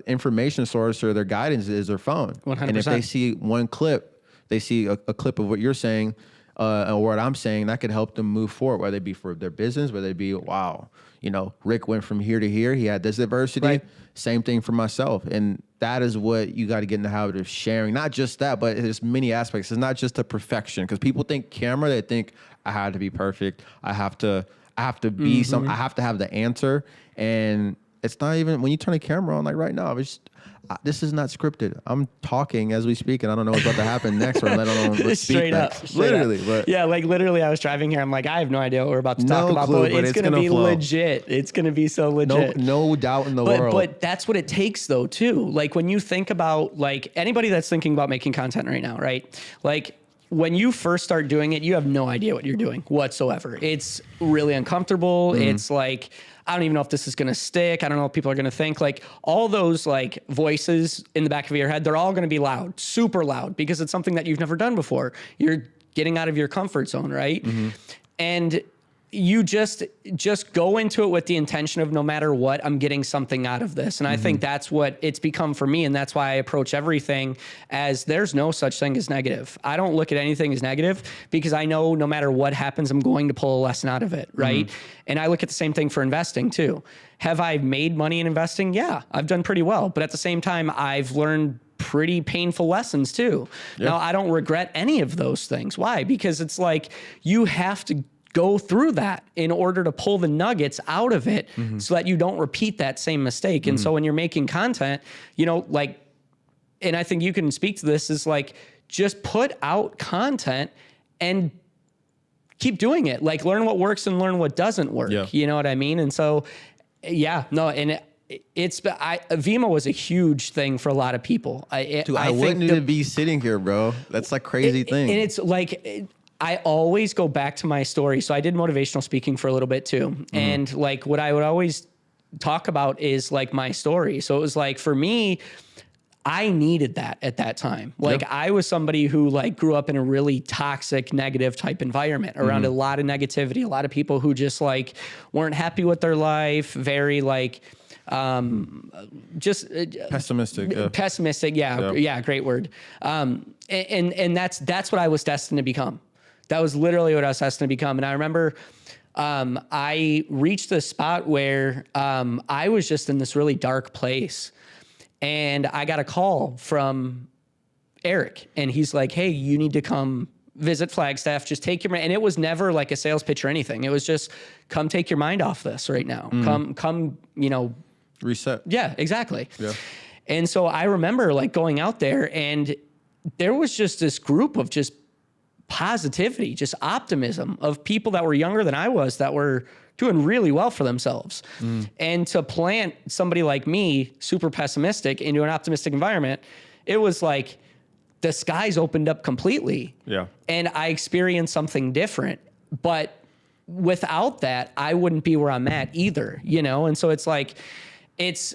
information source or their guidance is their phone. 100%. And if they see one clip, they see a clip of what you're saying or what I'm saying, that could help them move forward, whether it be for their business, whether it be, wow, you know, Rick went from here to here. He had this adversity. Right. Same thing for myself. And that is what you got to get in the habit of sharing. Not just that, but there's many aspects. It's not just the perfection, because people think camera, they think I have to be perfect. I have to be I have to have the answer. And it's not even when you turn a camera on, like right now, this is not scripted. I'm talking as we speak, and I don't know what's about to happen next, or let alone let's speak next. Literally, but yeah, like literally, I was driving here. I'm like, I have no idea what we're about to talk about, but it's gonna be legit. It's gonna be so legit. No doubt in the world. But that's what it takes, though, too. Like when you think about like anybody that's thinking about making content right now, right? Like, when you first start doing it, you have no idea what you're doing whatsoever. It's really uncomfortable. It's like, I don't even know if this is going to stick. I don't know what people are going to think. Like all those like voices in the back of your head, they're all going to be loud, super loud, because it's something that you've never done before. You're getting out of your comfort zone, right? And you just go into it with the intention of no matter what, I'm getting something out of this. And I think that's what it's become for me. And that's why I approach everything as there's no such thing as negative. I don't look at anything as negative because I know no matter what happens, I'm going to pull a lesson out of it. Right. And I look at the same thing for investing too. Have I made money in investing? Yeah, I've done pretty well. But at the same time, I've learned pretty painful lessons too. Yep. Now, I don't regret any of those things. Why? Because it's like you have to go through that in order to pull the nuggets out of it so that you don't repeat that same mistake. And so when you're making content, you know, like, and I think you can speak to this, is like, just put out content and keep doing it. Like learn what works and learn what doesn't work. Yeah. You know what I mean? And so, yeah, no. And Vima was a huge thing for a lot of people. I wouldn't even be sitting here, bro. That's like crazy thing. And it's like, I always go back to my story. So I did motivational speaking for a little bit too. And like what I would always talk about is like my story. So it was like, for me, I needed that at that time. Like I was somebody who like grew up in a really toxic, negative type environment around a lot of negativity, a lot of people who just like weren't happy with their life, very like, just pessimistic. Yeah. Great word. And that's what I was destined to become. That was literally what I was destined to become. And I remember, I reached this spot where, I was just in this really dark place, and I got a call from Eric, and he's like, "Hey, you need to come visit Flagstaff. Just take your mind." And it was never like a sales pitch or anything. It was just, come take your mind off this right now. Come, you know, reset. Yeah, exactly. Yeah. And so I remember like going out there, and there was just this group of just positivity, just optimism of people that were younger than I was, that were doing really well for themselves. And to plant somebody like me, super pessimistic, into an optimistic environment, it was like the skies opened up completely. Yeah. And I experienced something different. But without that, I wouldn't be where I'm at either, you know? And so it's like, it's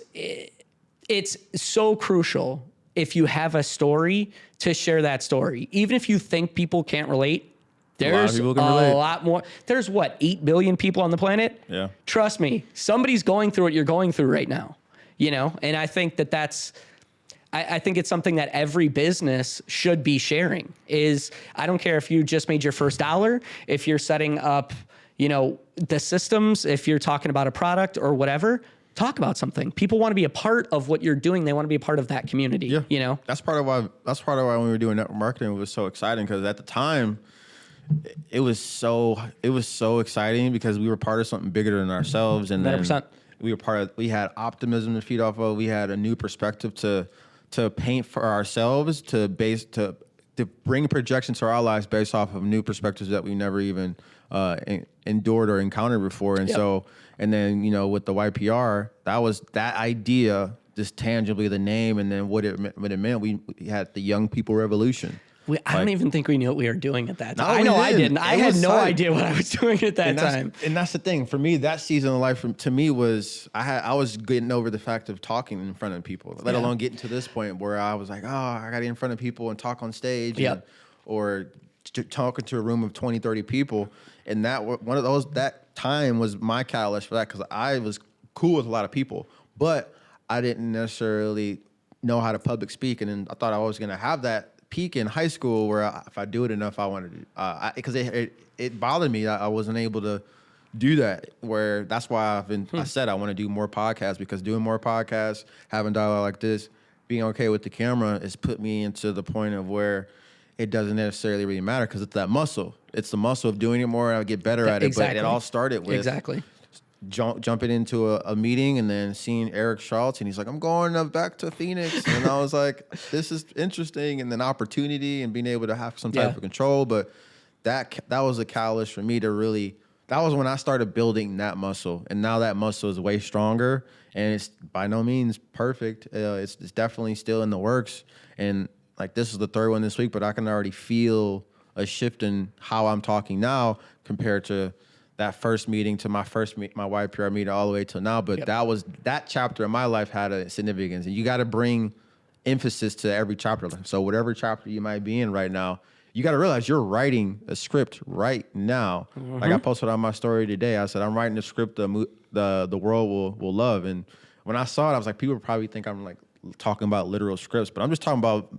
so crucial if you have a story to share that story. Even if you think people can't relate, there's a lot more. There's 8 billion people on the planet? Yeah. Trust me, somebody's going through what you're going through right now, you know? And I think I think it's something that every business should be sharing. Is I don't care if you just made your first dollar, if you're setting up, you know, the systems, if you're talking about a product or whatever, talk about something. People want to be a part of what you're doing. They want to be a part of that community. Yeah. You know, that's part of why when we were doing network marketing, it was so exciting, because at the time it was so exciting because we were part of something bigger than ourselves. And 100%. Then we had optimism to feed off of. We had a new perspective to paint for ourselves, to bring projections to our lives based off of new perspectives that we never even endured or encountered before. And so, and then, you know, with the YPR, that was that idea, just tangibly the name, and then what it meant. We had the Young People Revolution. I don't even think we knew what we were doing at that time. I know I didn't. I had no idea what I was doing at that time. And that's the thing. For me, that season of life, to me, was I was getting over the fact of talking in front of people, let alone getting to this point where I was like, oh, I got to get in front of people and talk on stage, or talking to a room of 20, 30 people. And that time was my catalyst for that, because I was cool with a lot of people, but I didn't necessarily know how to public speak. And then I thought I was going to have that peak in high school where if I do it enough, I wanted to, because it bothered me that I wasn't able to do that. Where that's why I said I want to do more podcasts, because doing more podcasts, having dialogue like this, being okay with the camera, has put me into the point of where it doesn't necessarily really matter, because it's that muscle. It's the muscle of doing it more, and I get better at it. But it all started with jumping into a meeting and then seeing Eric Schultz, and he's like, I'm going back to Phoenix. And I was like, this is interesting. And then opportunity and being able to have some type of control. But that was a catalyst for me to really, that was when I started building that muscle. And now that muscle is way stronger, and it's by no means perfect. It's definitely still in the works. And like, this is the third one this week, but I can already feel a shift in how I'm talking now compared to that first meeting to my YPR meeting all the way till now. But that chapter in my life had a significance, and you got to bring emphasis to every chapter. So whatever chapter you might be in right now, you got to realize you're writing a script right now. Mm-hmm. Like I posted on my story today, I said, I'm writing a script the world will love. And when I saw it, I was like, people probably think I'm like talking about literal scripts, but I'm just talking about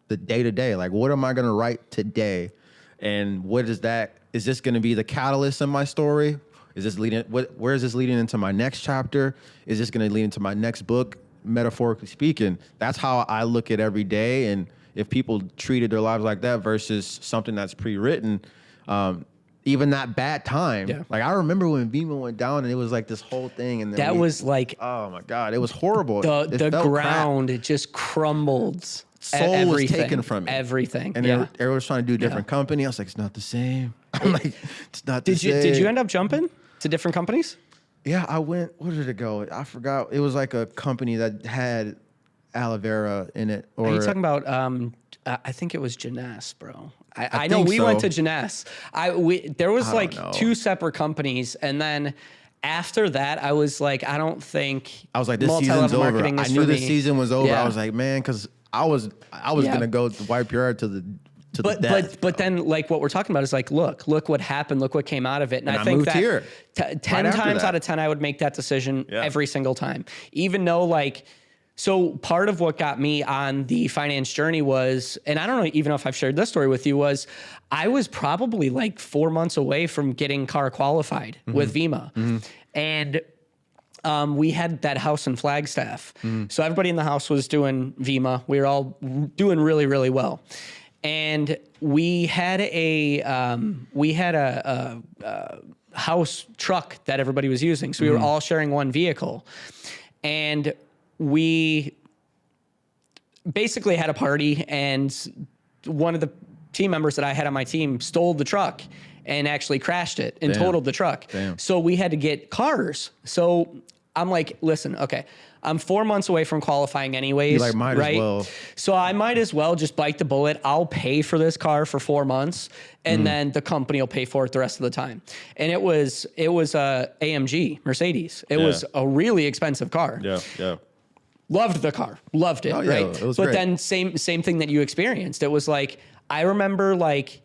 the day to day. Like, what am I going to write today? And what is that? Is this going to be the catalyst in my story? Is this leading? Where is this leading into my next chapter? Is this going to lead into my next book? Metaphorically speaking, that's how I look at every day. And if people treated their lives like that versus something that's pre-written, even that bad time. Yeah. Like I remember when Vima went down, and it was like this whole thing, and then that was like, oh my God, it was horrible. The ground it just crumbled. Soul was taken from me. Everything. And everyone was trying to do a different company. I was like, it's not the same. I'm like, it's not the same. Did you end up jumping to different companies? Yeah, I went, where did it go? I forgot. It was like a company that had aloe vera in it. Or, are you talking about, I think it was Jeunesse, bro. I know we went to Jeunesse. There was like two separate companies, and then after that, I was like, I don't think I was like, this season's over. I knew the season was over. Yeah. I was like, man, because I was gonna go to YPR to the death. But then like what we're talking about is like, look what happened, look what came out of it. And I think moved that here. 10 times out of 10, I would make that decision every single time. Even though like, so part of what got me on the finance journey was, and I don't even know if I've shared this story with you, was I was probably like 4 months away from getting car qualified with Vima. Mm-hmm. And we had that house in Flagstaff. So everybody in the house was doing Vima. We were all doing really, really well. And we had a house truck that everybody was using. So we were all sharing one vehicle. And we basically had a party, and one of the team members that I had on my team stole the truck and actually crashed it and totaled the truck. Damn. So we had to get cars. So I'm like, listen, okay, I'm 4 months away from qualifying anyways. You're like, might as well. So I might as well just bite the bullet. I'll pay for this car for 4 months, and then the company will pay for it the rest of the time. And it was a AMG Mercedes. It was a really expensive car. Yeah. Loved the car. Loved it, right? It was but great. Then same thing that you experienced. It was like, I remember like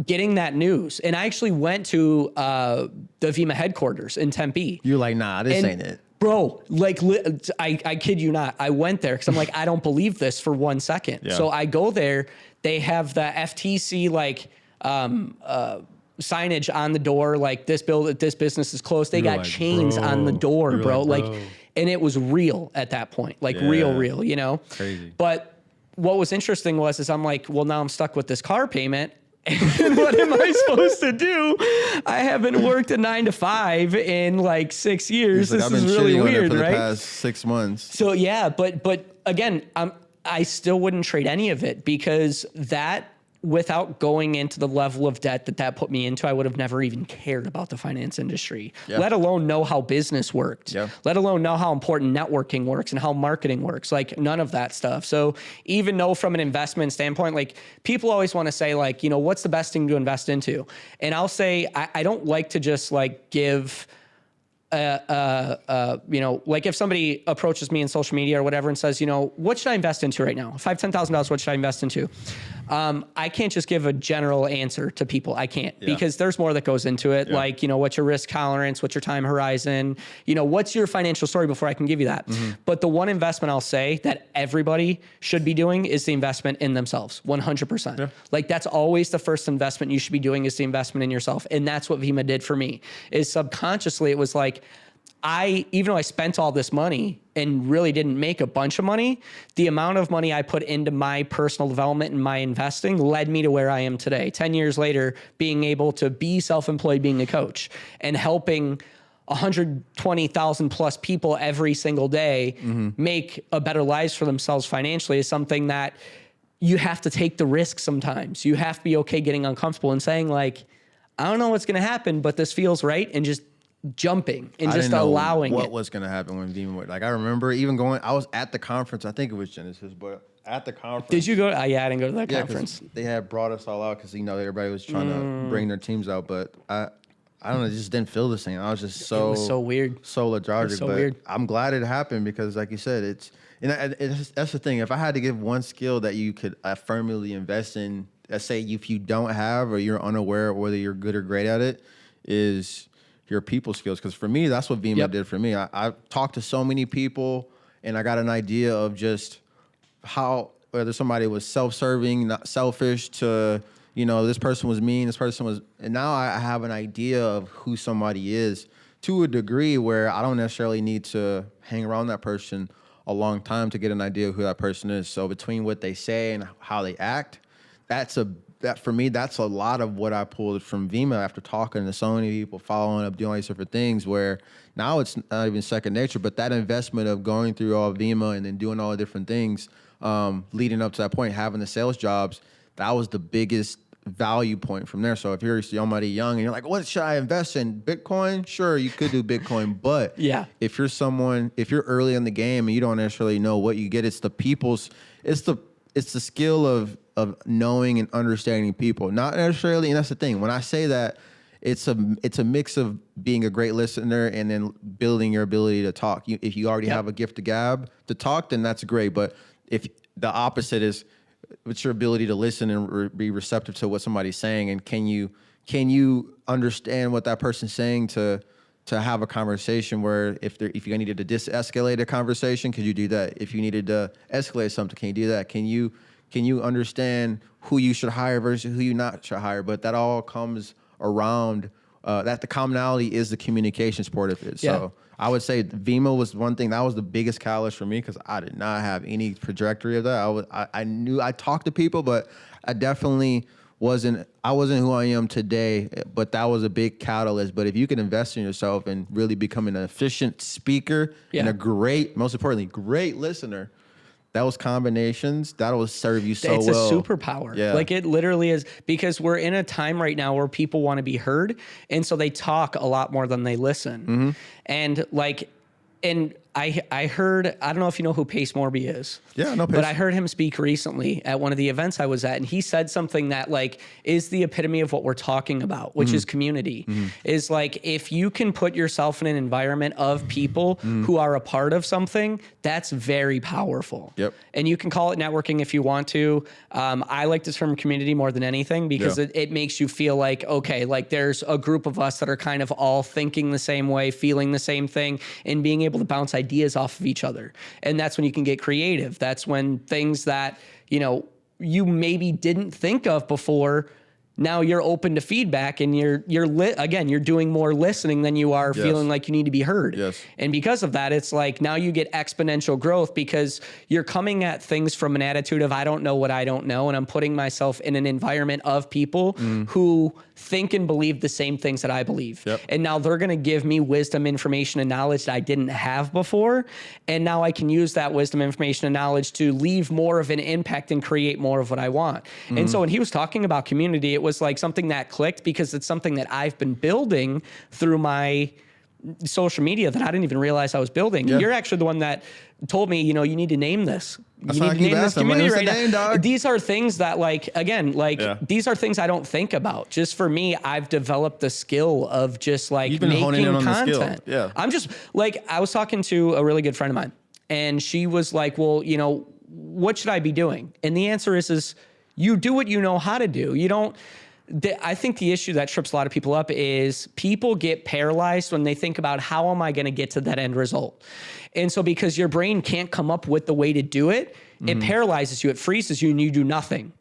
getting that news, and I actually went to the Vima headquarters in Tempe. You're like, nah, this ain't it. Bro, like, I kid you not. I went there because I'm like, I don't believe this for 1 second. Yeah. So I go there. They have the FTC like signage on the door, like this business is closed. They got like, chains on the door, bro. Like, and it was real at that point, like real, you know? Crazy. But what was interesting is I'm like, well, now I'm stuck with this car payment. And what am I supposed to do? I haven't worked a 9 to 5 in like 6 years. Like, this is really weird, for right? The past 6 months. So yeah, but again, I still wouldn't trade any of it, because that, without going into the level of debt that put me into, I would have never even cared about the finance industry, let alone know how business worked, let alone know how important networking works and how marketing works, like none of that stuff. So even though from an investment standpoint, like people always want to say like, you know, what's the best thing to invest into? And I'll say, I don't like to just like give, you know, like if somebody approaches me in social media or whatever and says, you know, what should I invest into right now? If I have $10,000, what should I invest into? I can't just give a general answer to people. I can't, because there's more that goes into it. Like, you know, what's your risk tolerance? What's your time horizon? You know, what's your financial story before I can give you that? But the one investment I'll say that everybody should be doing is the investment in themselves, 100%. Like that's always the first investment you should be doing, is the investment in yourself. And that's what Vima did for me, is subconsciously it was like, even though I spent all this money and really didn't make a bunch of money, the amount of money I put into my personal development and my investing led me to where I am today. 10 years later, being able to be self-employed, being a coach, and helping 120,000 plus people every single day make a better lives for themselves financially is something that you have to take the risk sometimes. You have to be okay getting uncomfortable and saying like, I don't know what's going to happen, but this feels right, and just jumping and just allowing what was going to happen when Vima went. Like, I remember even going, I was at the conference, I think it was Genesis, but at the conference. Did you go? Yeah, I didn't go to that conference. They had brought us all out because, everybody was trying to bring their teams out, but I don't know, it just didn't feel the same. I was just it was so weird. So lethargic, so but weird. I'm glad it happened because, like you said, that's the thing. If I had to give one skill that you could firmly invest in, let's say if you don't have or you're unaware of whether you're good or great at it, is your people skills. Because for me, that's what Vima did for me. I talked to so many people, and I got an idea of just how, whether somebody was self-serving, not selfish, to, this person was mean, this person was, and now I have an idea of who somebody is to a degree where I don't necessarily need to hang around that person a long time to get an idea of who that person is. So between what they say and how they act, that for me, that's a lot of what I pulled from Vima after talking to so many people, following up, doing all these different things, where now it's not even second nature, but that investment of going through all of Vima and then doing all the different things, leading up to that point, having the sales jobs, that was the biggest value point from there. So if you're somebody young and you're like, what should I invest in? Bitcoin? Sure, you could do Bitcoin, but if you're early in the game and you don't necessarily know what you get, it's the skill of knowing and understanding people, not necessarily. And that's the thing. When I say that, it's a mix of being a great listener and then building your ability to talk. If you already have a gift of gab to talk, then that's great. But if the opposite is, it's your ability to listen and be receptive to what somebody's saying, and can you understand what that person's saying to have a conversation where if you needed to de-escalate a conversation, could you do that? If you needed to escalate something, can you do that? Can you understand who you should hire versus who you not should hire? But that all comes around that the commonality is the communication part of it. So I would say Vima was one thing that was the biggest catalyst for me, because I did not have any trajectory of that. I knew I talked to people, but I definitely wasn't who I am today. But that was a big catalyst. But if you can invest in yourself and really become an efficient speaker and most importantly, great listener, those combinations, that'll serve you so well. It's a superpower. Yeah. Like, it literally is, because we're in a time right now where people want to be heard. And so they talk a lot more than they listen. And I heard, I don't know if you know who Pace Morby is. Yeah, no, Pace. But I heard him speak recently at one of the events I was at, and he said something that is the epitome of what we're talking about, which is community. Is like, if you can put yourself in an environment of people who are a part of something, that's very powerful. Yep. And you can call it networking if you want to. I like the term community more than anything, because it makes you feel like, okay, like there's a group of us that are kind of all thinking the same way, feeling the same thing, and being able to bounce ideas off of each other. And that's when you can get creative. That's when things that, you maybe didn't think of before, now you're open to feedback, and you're doing more listening than you are feeling like you need to be heard. Yes. And because of that, it's like now you get exponential growth, because you're coming at things from an attitude of, I don't know what I don't know. And I'm putting myself in an environment of people who think and believe the same things that I believe. Yep. And now they're going to give me wisdom, information, and knowledge that I didn't have before. And now I can use that wisdom, information, and knowledge to leave more of an impact and create more of what I want. And so when he was talking about community, it was like something that clicked, because it's something that I've been building through my social media that I didn't even realize I was building. Yeah. You're actually the one that told me, you need to name this. You need to name this community right now. These are things that these are things I don't think about. Just for me, I've developed the skill of just making content. Yeah. I'm just I was talking to a really good friend of mine, and she was like, well, what should I be doing? And the answer is you do what you know how to do. You don't. I think the issue that trips a lot of people up is people get paralyzed when they think about, how am I going to get to that end result? And so because your brain can't come up with the way to do it, it paralyzes you, it freezes you, and you do nothing.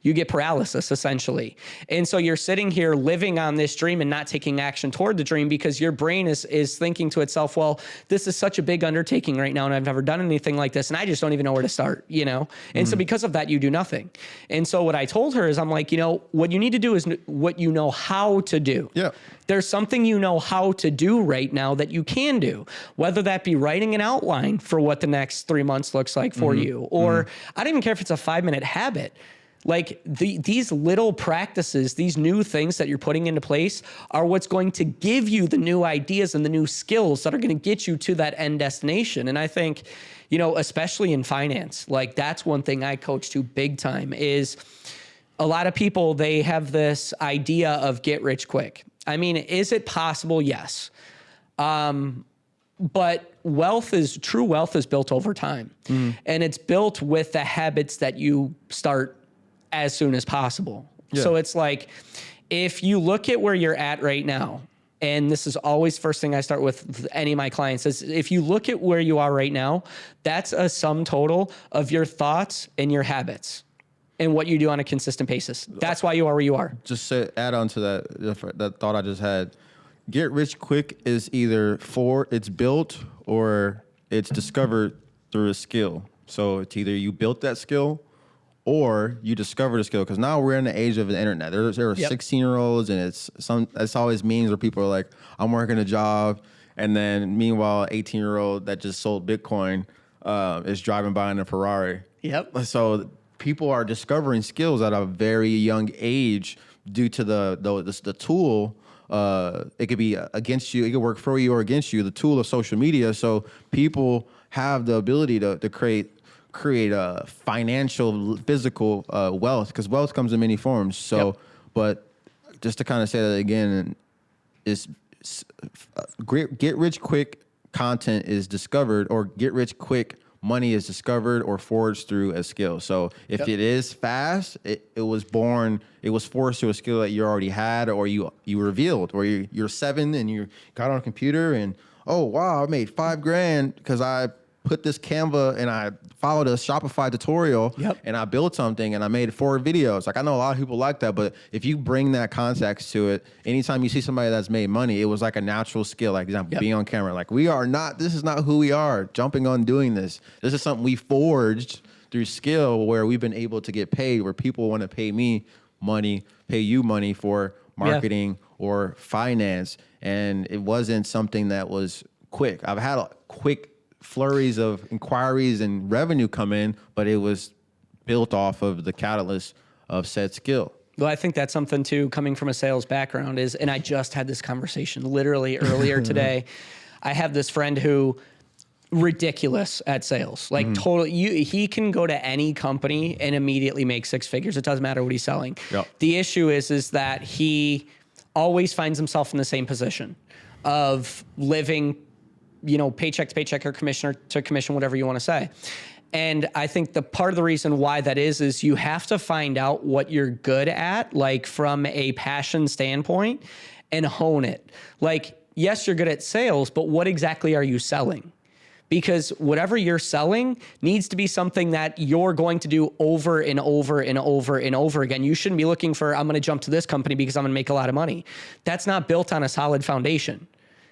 You get paralysis, essentially. And so you're sitting here living on this dream and not taking action toward the dream because your brain is thinking to itself, well, this is such a big undertaking right now and I've never done anything like this and I just don't even know where to start, you know? And so because of that, you do nothing. And so what I told her is I'm like, you know, what you need to do is what you know how to do. Yeah. There's something you know how to do right now that you can do, whether that be writing an outline for what the next 3 months looks like for you, or I don't even care if it's a 5-minute habit. Like these little practices, these new things that you're putting into place are what's going to give you the new ideas and the new skills that are going to get you to that end destination. And I think, you know, especially in finance, like that's one thing I coach to big time is a lot of people, they have this idea of get rich quick. I mean, is it possible? Yes. But true wealth is built over time. And it's built with the habits that you start as soon as possible. Yeah. So it's like, if you look at where you're at right now, and this is always first thing I start with any of my clients is if you look at where you are right now, that's a sum total of your thoughts and your habits and what you do on a consistent basis. That's why you are where you are. Just to add on to that thought I just had. Get rich quick is either it's built or it's discovered through a skill. So it's either you built that skill or you discovered a skill. Because now we're in the age of the internet. There are 16-year-olds, and it's always memes where people are like, "I'm working a job," and then meanwhile, 18-year-old that just sold Bitcoin is driving by in a Ferrari. Yep. So people are discovering skills at a very young age due to the tool. It could be against you. It could work for you or against you. The tool of social media. So people have the ability to create a financial, physical wealth, because wealth comes in many forms. So, but just to kind of say that again, is get rich quick content is discovered, or get rich quick money is discovered or forged through a skill. So if it is fast, it was forced through a skill that you already had, or you revealed, or you're 7 and you got on a computer and, oh, wow, I made $5,000 because I put this Canva and I followed a Shopify tutorial and I built something and I made 4 videos. Like, I know a lot of people like that, but if you bring that context to it, anytime you see somebody that's made money, it was like a natural skill. Like, example, being on camera. Like, this is not who we are, jumping on doing this. This is something we forged through skill, where we've been able to get paid, where people want to pay me money, pay you money for marketing or finance. And it wasn't something that was quick. I've had a quick flurries of inquiries and revenue come in, but it was built off of the catalyst of said skill. Well, I think that's something too, coming from a sales background and I just had this conversation literally earlier today. I have this friend who ridiculous at sales, like totally, he can go to any company and immediately make 6 figures. It doesn't matter what he's selling. The issue is that he always finds himself in the same position of living, you know, paycheck to paycheck or commission to commission, whatever you want to say. And I think the part of the reason why that is you have to find out what you're good at, like from a passion standpoint, and hone it. Like, yes, you're good at sales, but what exactly are you selling? Because whatever you're selling needs to be something that you're going to do over and over and over and over again. You shouldn't be looking for, I'm going to jump to this company because I'm going to make a lot of money. That's not built on a solid foundation.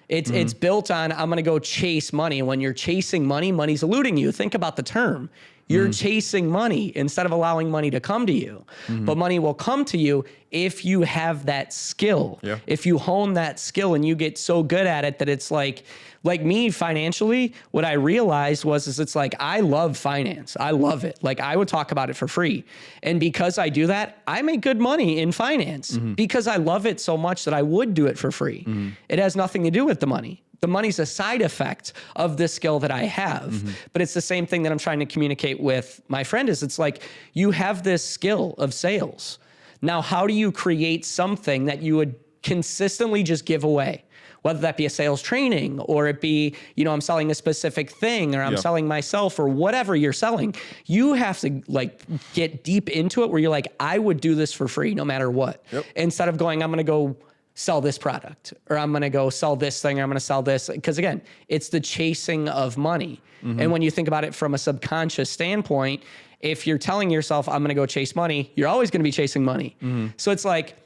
It's built on, I'm going to go chase money. And when you're chasing money, money's eluding you. Think about the term. You're chasing money instead of allowing money to come to you. But money will come to you if you have that skill. If you hone that skill and you get so good at it that it's like me financially, what I realized is it's like, I love finance. I love it. Like, I would talk about it for free. And because I do that, I make good money in finance because I love it so much that I would do it for free. It has nothing to do with the money. The money's a side effect of the skill that I have. But it's the same thing that I'm trying to communicate with my friend is it's like, you have this skill of sales. Now, how do you create something that you would consistently just give away? Whether that be a sales training or it be, you know, I'm selling a specific thing or I'm selling myself or whatever you're selling, you have to like get deep into it where you're like, I would do this for free no matter what. Instead of going, I'm going to go sell this product, or I'm going to go sell this thing, or I'm going to sell this. Because again, it's the chasing of money. And when you think about it from a subconscious standpoint, if you're telling yourself, I'm going to go chase money, you're always going to be chasing money. So it's like,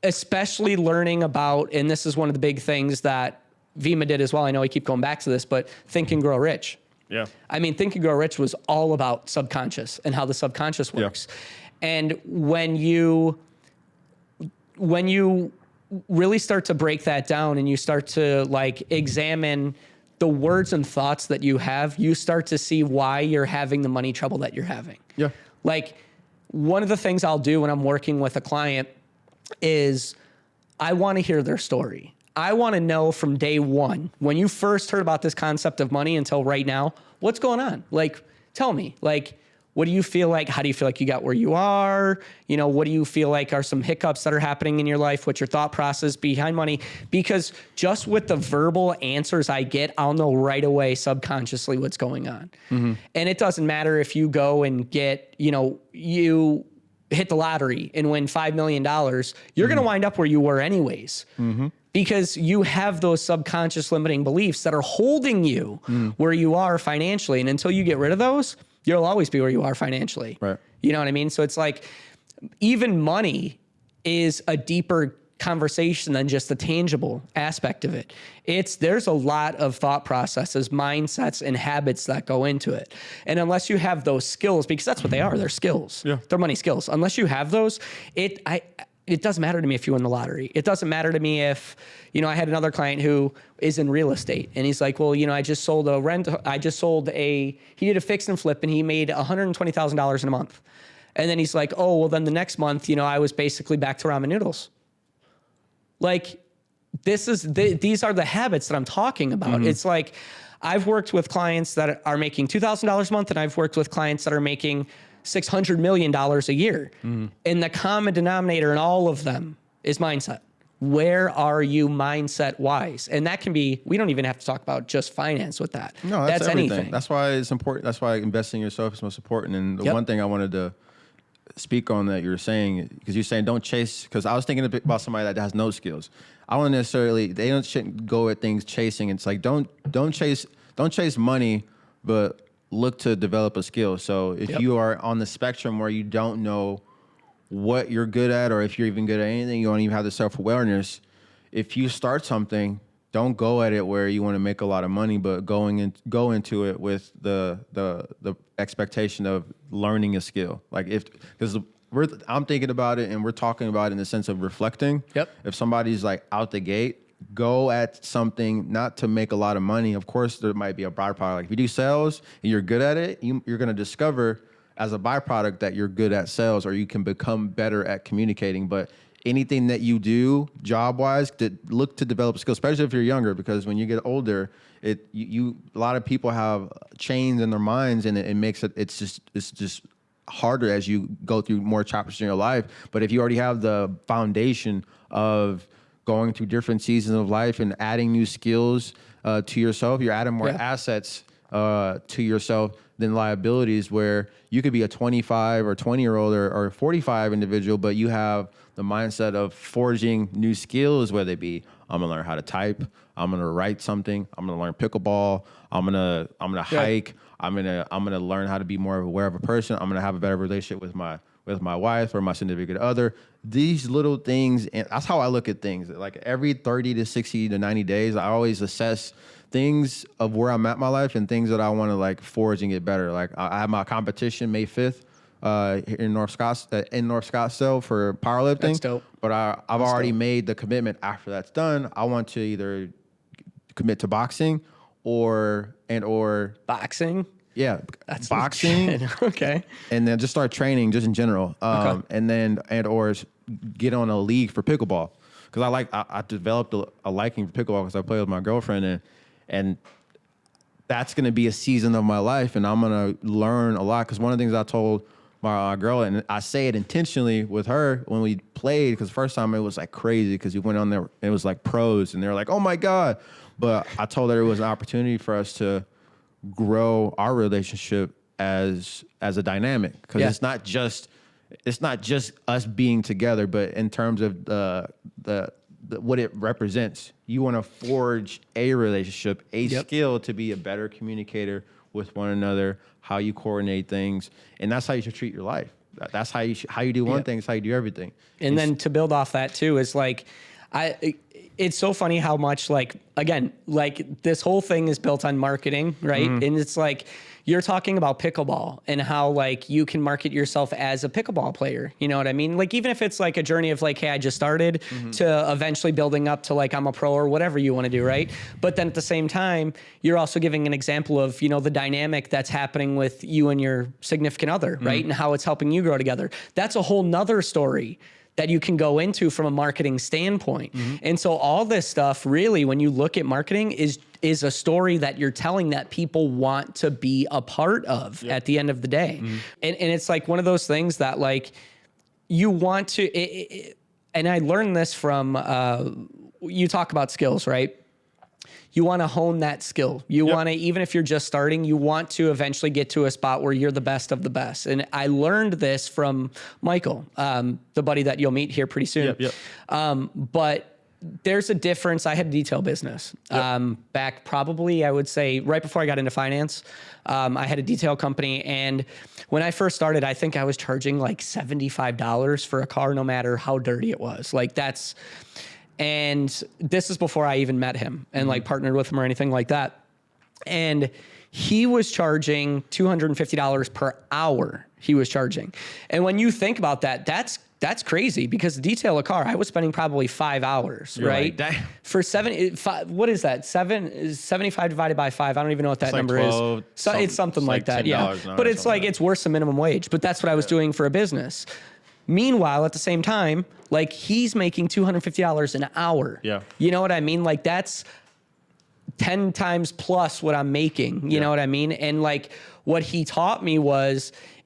especially learning about, and this is one of the big things that Vima did as well. I know I keep going back to this, but Think and Grow Rich. Yeah. I mean, Think and Grow Rich was all about subconscious and how the subconscious works. And when you really start to break that down and you start to like examine the words and thoughts that you have, you start to see why you're having the money trouble that you're having. Yeah. Like one of the things I'll do when I'm working with a client is I want to hear their story. I want to know from day one, when you first heard about this concept of money until right now, what's going on? Like, tell me, like, what do you feel like? How do you feel like you got where you are? You know, what do you feel like are some hiccups that are happening in your life? What's your thought process behind money? Because just with the verbal answers I get, I'll know right away subconsciously what's going on. And it doesn't matter if you go and get, you know, you hit the lottery and win $5 million, you're going to wind up where you were anyways. Because you have those subconscious limiting beliefs that are holding you where you are financially. And until you get rid of those, you'll always be where you are financially. Right. You know what I mean? So it's like, even money is a deeper conversation than just the tangible aspect of it. There's a lot of thought processes, mindsets, and habits that go into it. And unless you have those skills, because that's what they are, they're skills. Yeah. They're money skills. Unless you have those, it doesn't matter to me if you win the lottery. It doesn't matter to me if, you know, I had another client who is in real estate and he's like, well, you know, he did a fix and flip and he made $120,000 in a month. And then he's like, oh, well then the next month, you know, I was basically back to ramen noodles. Like these are the habits that I'm talking about. It's like, I've worked with clients that are making $2,000 a month and I've worked with clients that are making $600 million a year. And the common denominator in all of them is mindset. Where are you mindset wise? And that can be, we don't even have to talk about just finance with that. No, that's everything. Anything. That's why it's important. That's why investing in yourself is most important. And the one thing I wanted to speak on that you were saying, because you're saying don't chase, because I was thinking a bit about somebody that has no skills. I don't necessarily, shouldn't go at things chasing. It's like, don't chase money, but look to develop a skill. So if you are on the spectrum where you don't know what you're good at, or if you're even good at anything, you don't even have the self-awareness. If you start something, don't go at it where you want to make a lot of money, but go into it with the expectation of learning a skill. Like because I'm thinking about it and we're talking about it in the sense of reflecting. If somebody's like out the gate, go at something not to make a lot of money. Of course, there might be a byproduct. Like if you do sales and you're good at it, you're going to discover as a byproduct that you're good at sales, or you can become better at communicating. But anything that you do job-wise, look to develop skills, especially if you're younger, because when you get older, a lot of people have chains in their minds, and it makes it's just harder as you go through more chapters in your life. But if you already have the foundation of going through different seasons of life and adding new skills to yourself, you're adding more assets to yourself than liabilities, where you could be a 25 or 20-year-old or 45 individual, but you have the mindset of forging new skills, whether it be, I'm gonna learn how to type, I'm gonna write something, I'm gonna learn pickleball, I'm gonna hike, I'm gonna learn how to be more aware of a person, I'm gonna have a better relationship with my wife or my significant other. These little things, and that's how I look at things. Like every 30 to 60 to 90 days, I always assess things of where I'm at in my life and things that I want to like forge and get better. Like I have my competition May 5th in North Scottsdale for powerlifting. That's dope. But I've already made the commitment. After that's done, I want to either commit to boxing or boxing. Yeah, that's boxing. Okay. And then just start training just in general. And or get on a league for pickleball. Because I developed a liking for pickleball because I play with my girlfriend, and that's going to be a season of my life, and I'm going to learn a lot. Because one of the things I told my girl, and I say it intentionally with her when we played, because the first time it was like crazy because we went on there, it was like pros, and they were like, oh my God. But I told her it was an opportunity for us to grow our relationship as a dynamic, because it's not just it's not just us being together, but in terms of the what it represents. You want to forge a relationship, a skill to be a better communicator with one another, how you coordinate things, and that's how you should treat your life. That's how you do one thing, it's how you do everything. And then to build off that too is like, it's so funny how much like, again, like this whole thing is built on marketing, right? And it's like, you're talking about pickleball and how like you can market yourself as a pickleball player. You know what I mean? Like, even if it's like a journey of like, hey, I just started to eventually building up to like, I'm a pro or whatever you want to do. Right. But then at the same time, you're also giving an example of, you know, the dynamic that's happening with you and your significant other, right? And how it's helping you grow together. That's a whole nother story that you can go into from a marketing standpoint. And so all this stuff really, when you look at marketing, is a story that you're telling that people want to be a part of at the end of the day. And it's like one of those things that like you want to, and I learned this from, you talk about skills, right? You want to hone that skill. You want to, even if you're just starting, you want to eventually get to a spot where you're the best of the best. And I learned this from Michael, the buddy that you'll meet here pretty soon. But there's a difference. I had a detail business back probably, I would say, right before I got into finance. I had a detail company. And when I first started, I think I was charging like $75 for a car, no matter how dirty it was. Like that's... And this is before I even met him and like partnered with him or anything like that. And he was charging $250 per hour he was charging. And when you think about that, that's crazy, because to detail a car, I was spending probably 5 hours, right? For what is that? 75 divided by 5. I don't even know what that number 12, is. So it's something like that. Yeah. But it's like, it's worse than minimum wage, but that's what I was doing for a business. Meanwhile, at the same time, like he's making $250 an hour. Yeah. You know what I mean? Like that's 10 times plus what I'm making. You know what I mean? And like what he taught me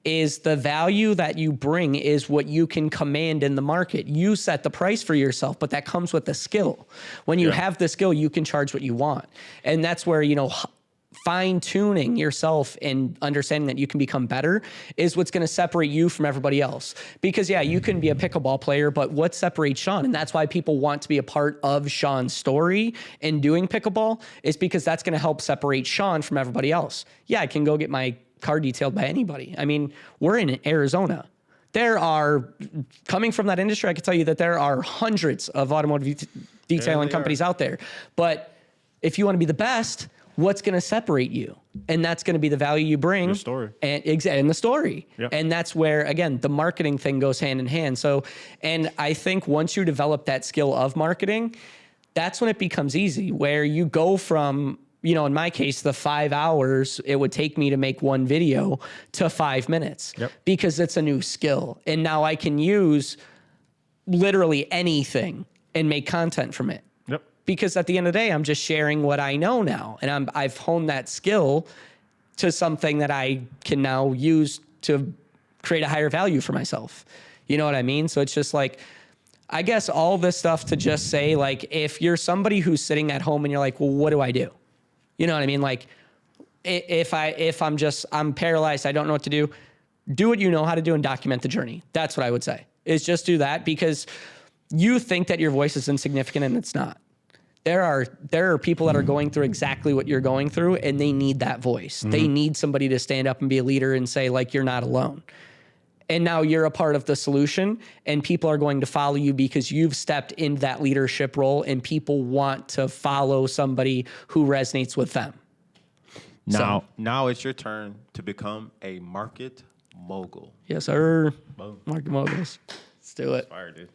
is the value that you bring is what you can command in the market. You set the price for yourself, but that comes with the skill. When you have the skill, you can charge what you want. And that's where, you know, fine tuning yourself and understanding that you can become better is what's going to separate you from everybody else. Because you can be a pickleball player, but what separates Sean? And that's why people want to be a part of Sean's story in doing pickleball, is because that's going to help separate Sean from everybody else. Yeah, I can go get my car detailed by anybody. I mean, we're in Arizona. There are, coming from that industry, I can tell you that there are hundreds of automotive detailing companies out there. But if you want to be the best, what's going to separate you? And that's going to be the value you bring. The story. And the story. Yep. And that's where, again, the marketing thing goes hand in hand. So, and I think once you develop that skill of marketing, that's when it becomes easy, where you go from, you know, in my case, the 5 hours it would take me to make one video to 5 minutes, because it's a new skill. And now I can use literally anything and make content from it. Because at the end of the day, I'm just sharing what I know now. And I've honed that skill to something that I can now use to create a higher value for myself. You know what I mean? So it's just like, I guess all this stuff to just say, like, if you're somebody who's sitting at home and you're like, well, what do I do? You know what I mean? Like, if I'm paralyzed, I don't know what to do what you know how to do and document the journey. That's what I would say, is just do that, because you think that your voice is insignificant and it's not. There are people that are going through exactly what you're going through, and they need that voice. They need somebody to stand up and be a leader and say, like, you're not alone. And now you're a part of the solution, and people are going to follow you because you've stepped into that leadership role, and people want to follow somebody who resonates with them. Now it's your turn to become a market mogul. Yes, sir. Boom. Market moguls. Let's do it. Fire, dude.